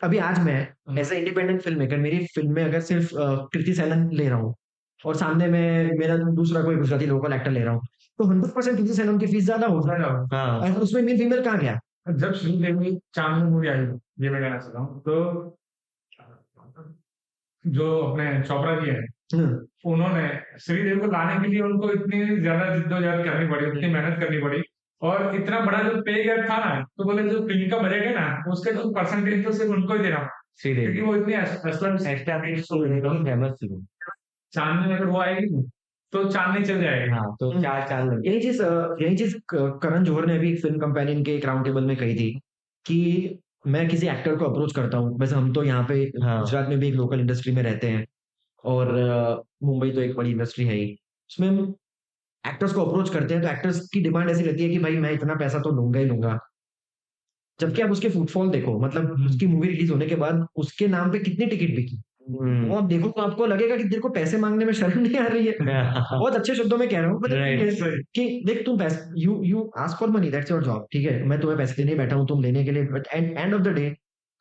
अभी आज मैं as a independent film maker मेरी फिल्म में अगर सिर्फ कृति सेनन ले रहा हूँ और सामने में मेरा दूसरा कोई गुजराती लोकल एक्टर ले रहा हूँ, तो 100% कृति सेनन की फीस ज्यादा होगी। हाँ, और उसमें मेल फीमेल कहाँ गया? जब श्रीदेवी चांदनी मूवी आई ये मैं कहना चाहता हूँ तो जो अपने चोपड़ा जी हैं हम्म, उन्होंने श्रीदेवी को लाने के लिए उनको इतनी ज्यादा जिद्दोजहद करनी पड़ी, इतनी मेहनत करनी पड़ी और इतना बड़ा जो पे गैप था ना तो बोले जो फिल्म का बजट है ना उसके जो परसेंटेज तो सिर्फ उनको ही देना पड़ा श्रीदेवी क्योंकि वो इतनी एस्टैब्लिश फेमस थी वो। चांदनी अगर वो आएगी तो चांदनी चल जाएगी। हाँ, तो हम्म। 4 लगे। यही चीज करण जौहर ने भी फिल्म कंपेनियन के एक राउंड टेबल में कही थी कि मैं किसी एक्टर को अप्रोच करता हूँ, वैसे हम तो यहाँ पे हाँ। गुजरात में भी एक लोकल इंडस्ट्री में रहते हैं और मुंबई तो एक बड़ी इंडस्ट्री है ही, उसमें हम एक्टर्स को अप्रोच करते हैं तो एक्टर्स की डिमांड ऐसी रहती है कि भाई मैं इतना पैसा तो लूंगा ही लूंगा, जबकि आप उसके फुटफॉल देखो, मतलब उसकी मूवी रिलीज होने के बाद उसके नाम पे कितनी टिकट बिकी, वो आप देखो तो आपको लगेगा कि तेरे को पैसे मांगने में शर्म नहीं आ रही है। बहुत अच्छे शब्दों में कह रहा हूँ, Right. कि देख तुम पैसे you ask for money, that's your job, ठीक है? मैं तुम्हें पैसे देने बैठा हूँ, तुम लेने के लिए, but end of the day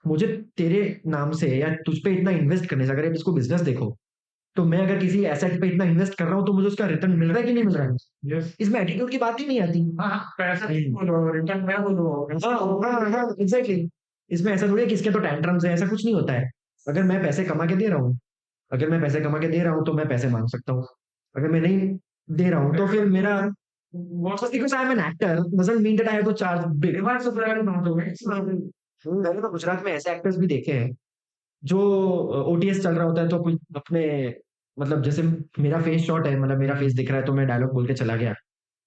मुझे तेरे नाम से या तुझ पे इतना इन्वेस्ट करने से, अगर आप इसको बिजनेस देखो, तो मैं अगर किसी एसेट पे इतना इन्वेस्ट कर रहा हूँ तो मुझे उसका रिटर्न मिल रहा है कि नहीं मिल रहा है? यस इसमें एटीट्यूड की बात ही नहीं आती। हाँ पैसा बोलो रिटर्न मैं बोलो हाँ, एग्जैक्टली। इसमें ऐसा थोड़ी है कि इसके तो टैंट्रम्स है, ऐसा कुछ नहीं होता है। अगर मैं पैसे कमा के दे रहा हूँ, अगर मैं पैसे कमा के दे रहा हूँ तो मैं पैसे मांग सकता हूँ, अगर मैं नहीं दे रहा हूँ तो फिर मेरा just because I am an actor doesn't mean that I have to charge big. मैंने तो गुजरात में ऐसे एक्टर्स भी देखे हैं जो ओटीएस चल रहा होता है तो कुछ अपने, मतलब जैसे मेरा फेस शॉट है, मतलब मेरा फेस दिख रहा है तो मैं डायलॉग बोल के चला गया,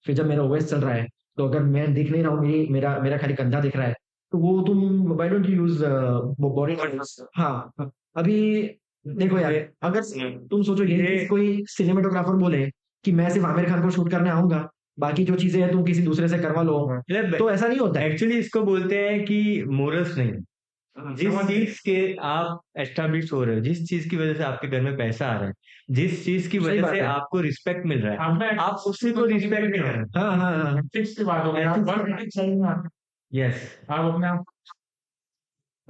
फिर जब मेरा ओएस चल रहा है तो अगर मैं दिख नहीं रहा हूँ, मेरा मेरा खाली कंधा दिख रहा है, तो वो तुम why don't you use body. हाँ, अभी देखो यार, अगर तुम सोचो ये चीज़ कोई सिनेमेटोग्राफर बोले कि मैं सिर्फ आमिर खान को शूट करने आऊंगा, बाकी जो चीजें हैं तुम किसी दूसरे से करवा लो, तो ऐसा नहीं होता है। एक्चुअली इसको बोलते हैं कि मोरल्स नहीं, जिस चीज के आप एस्टैब्लिश हो रहे हो, जिस चीज की वजह से आपके घर में पैसा आ रहा है, जिस चीज की सही वजह बात से है। आपको रिस्पेक्ट मिल रहा है, आपने आप उसी को रिस्पेक्ट नहीं कर रहे। हाँ हाँ हाँ, फिक्स की बात हो गई आप वर्क एथिक्स सही ना यस, आप अपने आप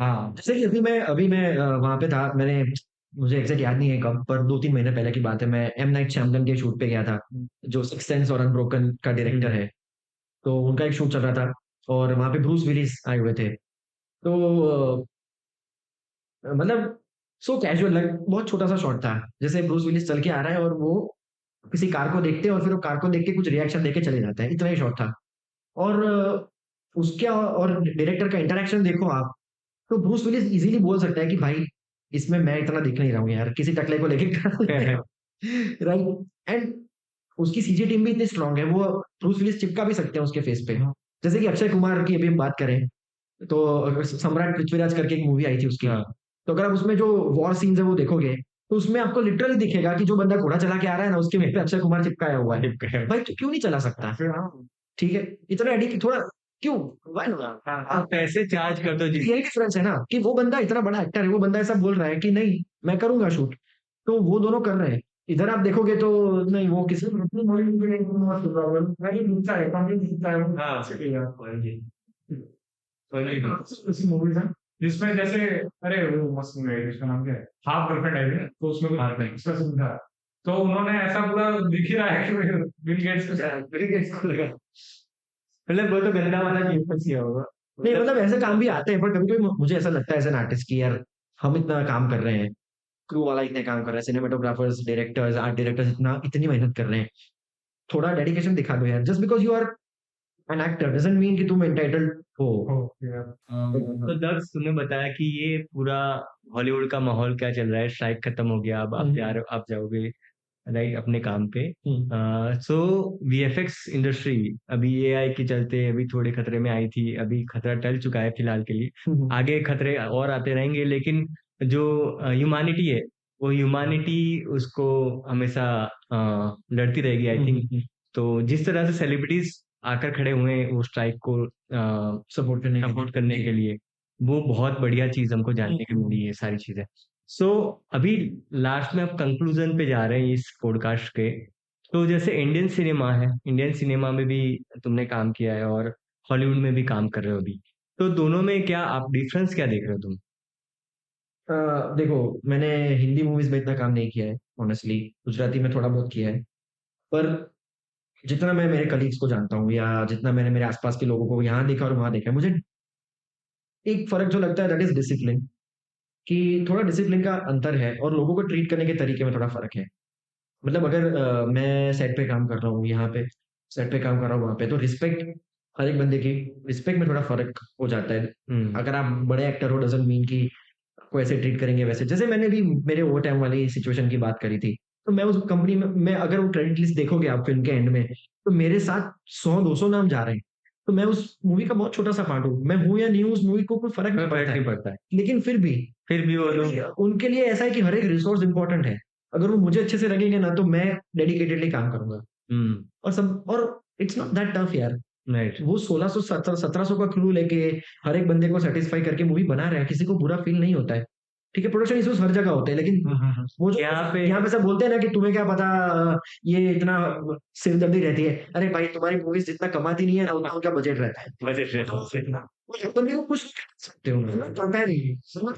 हाँ जैसे कि अभी मैं वहाँ पे था, मुझे एग्जैक्ट याद नहीं है कब, पर 2-3 महीने पहले की बात है, मैं एम नाइट श्यामलन के शूट पे गया था, जो सिक्स सेंस और अनब्रोकन का डायरेक्टर है। तो उनका एक शूट चल रहा था और वहाँ पे ब्रूस विलिस आए हुए थे। तो मतलब सो कैजुअल, लाइक बहुत छोटा-सा शॉट था। जैसे ब्रूस विलिस चल के आ रहा है और वो किसी कार को देखते हैं और फिर वो कार को देख के कुछ रिएक्शन देके चले जाते हैं, इतना ही शॉट था। और उसके और डायरेक्टर का इंटरैक्शन देखो आप, तो ब्रूस विलिस इज़िली बोल सकता है कि भाई इसमें मैं इतना दिख नहीं रहा हूँ यार, किसी टकले को लेके राइट। एंड उसकी सीजी टीम भी इतनी स्ट्रांग है, वो ब्रूस विलिस चिपका भी सकते हैं उसके फेस पे। जैसे कि अक्षय कुमार की अभी हम बात करें, तो अगर सम्राट पृथ्वीराज करके एक मूवी आई थी उसकी, हाँ तो अगर आप उसमें जो वॉर सीन्स है वो देखोगे, तो उसमें आपको लिटरली दिखेगा कि जो बंदा घोड़ा चला के आ रहा है ना, उसके मुँह पे अक्षय कुमार चिपकाया हुआ है। भाई तू क्यों नहीं चला सकता? ठीक है, इतना एडिट थोड़ा क्यों? Why not? आप पैसे चार्ज कर दो जी। यही डिफरेंस है ना कि वो बंदा इतना बड़ा एक्टर है, वो बंदा ऐसा बोल रहा है कि नहीं मैं करूंगा शूट, तो वो दोनों कर रहे हैं। इधर आप देखोगे तो नहीं, वो किसी मूवीज है जिसमें जैसे, अरे वो मस्त मूवी है जिसका नाम क्या है, हाफ गर्लफ्रेंड है ना, तो उसमें Half कुछ एक्स्ट्रा सीन था, तो उन्होंने ऐसा पूरा दिख ही रहा है कि बिल गेट्स को लगा। मतलब वो तो गंदा वाला यूज किया होगा। नहीं, मतलब ऐसे काम भी आते हैं, पर कभी कभी मुझे ऐसा लगता है एज एन आर्टिस्ट कि यार हम इतना काम कर रहे हैं, क्रू वाला इतने काम कर रहा है, सिनेमेटोग्राफर्स, डायरेक्टर्स, आर्ट डायरेक्टर्स इतनी मेहनत कर रहे हैं, थोड़ा डेडिकेशन दिखा दो यार। Just because you are an actor doesn't mean कि तुम एंटाइटल्ड हो। तो दक्ष तुमने बताया कि ये पूरा हॉलीवुड का माहौल क्या चल रहा है, स्ट्राइक खत्म हो गया, अब आप जाओगे राइट अपने काम पे। सो वीएफएक्स इंडस्ट्री अभी एआई के चलते अभी थोड़े खतरे में आई थी, अभी खतरा टल चुका है फिलहाल के लिए, आगे खतरे और आते रहेंगे, लेकिन जो ह्यूमैनिटी है वो ह्यूमैनिटी उसको हमेशा लड़ती रहेगी आई थिंक। तो जिस तरह से सेलिब्रिटीज आकर खड़े हुए हैं वो स्ट्राइक को सपोर्ट करने के लिए, वो बहुत बढ़िया चीज हमको जानने को मिली है सारी चीजें। सो अभी लास्ट में अब कंक्लूजन पे जा रहे हैं इस पॉडकास्ट के। तो जैसे इंडियन सिनेमा है, इंडियन सिनेमा में भी तुमने काम किया है और हॉलीवुड में भी काम कर रहे हो अभी, तो दोनों में क्या आप डिफरेंस क्या देख रहे हो तुम? देखो, मैंने हिंदी मूवीज में इतना काम नहीं किया है ऑनेस्टली, गुजराती में थोड़ा बहुत किया है, पर जितना मैं मेरे कलीग्स को जानता हूँ या जितना मैंने मेरे आसपास के लोगों को यहाँ देखा और वहाँ देखा है, मुझे एक फर्क जो लगता है दैट इज डिसिप्लिन, कि थोड़ा डिसिप्लिन का अंतर है और लोगों को ट्रीट करने के तरीके में थोड़ा फर्क है। मतलब अगर मैं सेट पे काम कर रहा हूँ, यहाँ पे सेट पे काम कर रहा हूँ, वहाँ पे तो रिस्पेक्ट, हर एक बंदे की रिस्पेक्ट में थोड़ा फर्क हो जाता है। अगर आप बड़े एक्टर हो डजंट मीन कि आपको ऐसे ट्रीट करेंगे वैसे। जैसे मैंने भी मेरे ओवर टाइम वाली सिचुएशन की बात करी थी, तो मैं उस कंपनी में, मैं अगर वो क्रेडिट लिस्ट देखोगे आप फिल्म के एंड में, तो मेरे साथ 100-200 नाम जा रहे हैं, तो मैं उस मूवी का बहुत छोटा सा पार्ट हूँ, मैं हूँ या नहीं हूँ, उस मूवी को कोई फर्क नहीं पड़ता है। पड़ता है, लेकिन फिर भी वो लोग उनके लिए ऐसा है कि हर एक रिसोर्स इंपॉर्टेंट है, अगर वो मुझे अच्छे से लगेंगे ना तो मैं डेडिकेटेडली काम करूंगा। और इट्स नॉट दैट टफ यार, राइट वो 1600-1700 का क्रू लेके हर एक बंदे को सेटिस्फाई करके मूवी बना रहे हैं, किसी को बुरा फील नहीं होता है। ठीक है, प्रोडक्शन इश्यूज हर जगह होते हैं, लेकिन वो जो यहाँ पे सब बोलते हैं ना कि तुम्हें क्या पता, ये इतना सिरदर्दी रहती है। अरे भाई, तुम्हारी मूवीज जितना कमाती नहीं है ना, उतना उनका बजट रहता है। बंदे को कुछ सकते हो,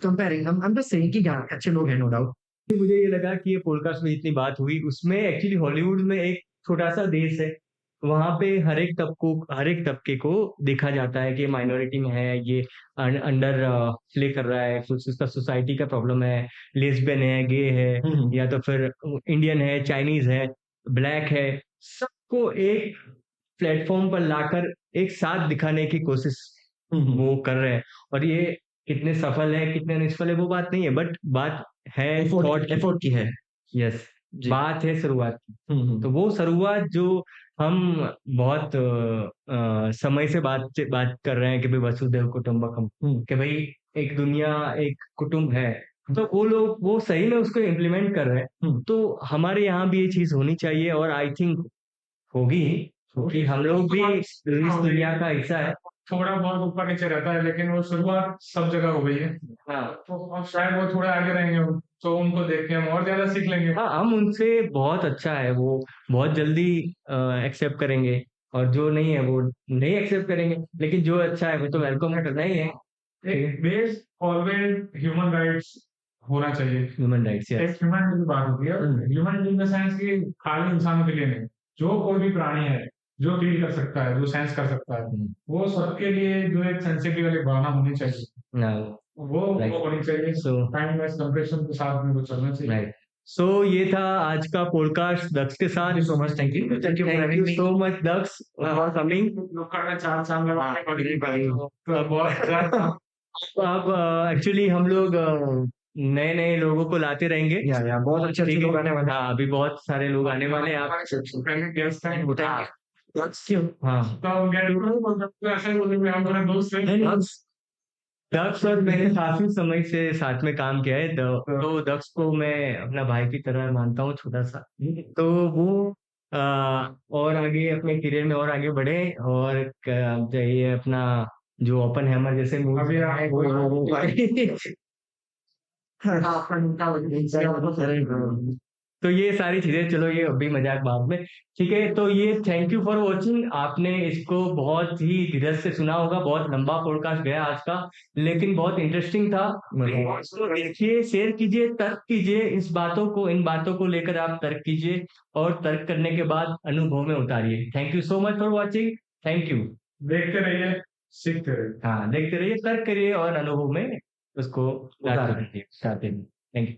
कंपेयरिंग, हम बस सेइंग कि हाँ, अच्छे लोग हैं नो डाउट। मुझे ये लगा कि ये पॉडकास्ट में जितनी बात हुई उसमें एक्चुअली हॉलीवुड में एक छोटा सा देश है, वहां पे हर एक तबके को देखा जाता है कि माइनॉरिटी में है, ये अंडर प्ले कर रहा है, कुछ उसका सोसाइटी का प्रॉब्लम है, लेस्बियन है, गे है, या तो फिर इंडियन है, चाइनीज है, ब्लैक है, सबको एक प्लेटफॉर्म पर लाकर एक साथ दिखाने की कोशिश वो कर रहे हैं। और ये कितने सफल है कितने निष्फल है वो बात नहीं है, बट बात है एफर्ट की है। यस, बात है शुरुआत की। तो वो शुरुआत जो हम बहुत समय से बात कर रहे हैं कि भाई वसुधैव कुटुंबकम, कि भाई एक दुनिया एक कुटुंब है, तो वो लोग वो सही में उसको इम्प्लीमेंट कर रहे हैं। तो हमारे यहाँ भी ये चीज होनी चाहिए और आई थिंक होगी, क्योंकि हम लोग भी इस दुनिया का हिस्सा है। थोड़ा बहुत ऊपर नीचे रहता है, लेकिन वो शुरुआत सब जगह हो गई है। हाँ, तो अब शायद वो थोड़े आगे रहेंगे, तो उनको देख के हम और ज्यादा सीख लेंगे। हाँ, हम उनसे बहुत अच्छा है, वो बहुत जल्दी एक्सेप्ट करेंगे, और जो नहीं है वो नहीं एक्सेप्ट करेंगे, लेकिन जो अच्छा है वो तो वेलकम करना ही है। एक बेस ऑलवेज ह्यूमन राइट्स होना चाहिए। ह्यूमन राइट्स, एक यस। ह्यूमन की बात होती है, ह्यूमन इन द सेंस कि खाली इंसानों के लिए नहीं, जो कोई भी प्राणी है जो फील कर सकता है, जो सेंस कर सकता है, वो सबके लिए जो एक सेंसिटिव वाली भावना होनी चाहिए, वो Right. होनी चाहिए। So, काइंडनेस कंपैशन के साथ में वो चलना चाहिए। राइट। सो ये था आज का पॉडकास्ट दक्ष के साथ। Thank you so much, thank you thank you so much Daksh for coming. लोखंड में 4 साल लगाने पड़ेगी भाई, तो अब एक्चुअली हम लोग नए नए लोगों को लाते रहेंगे। या बहुत अच्छे ठीक है। लोग आने वाले हैं। हाँ, अभी बहुत सारे लोग आने वाले हैं। आप पहले गेस्ट हैं, हाँ, हाँ। तो हम गेट बोल सकते हैं, ऐसे बोलेंगे हम मेरे दोस्त हैं। दक्ष और मैंने काफी समय से साथ में काम किया है, तो दक्ष को मैं अपना भाई की तरह मानता हूँ, छोटा सा। तो वो और आगे अपने करियर में और आगे बढ़े, और ये अपना जो ओपन हैमर जैसे अभी मूवी आए तो ये सारी चीजें, चलो ये अभी मजाक बाद में, ठीक है। तो ये थैंक यू फॉर वॉचिंग। आपने इसको बहुत ही धीरज से सुना होगा, बहुत लंबा पॉडकास्ट गया आज का, लेकिन बहुत इंटरेस्टिंग था। इसको देखिए, शेयर कीजिए, तर्क कीजिए, इन बातों को लेकर आप तर्क कीजिए, और तर्क करने के बाद अनुभव में उतारिए। Thank you so much for watching. Thank you. देखते रहिए, सीखते रहिए। हाँ, देखते रहिए, तर्क करिए और अनुभव में उसको उतारिए। Thank you.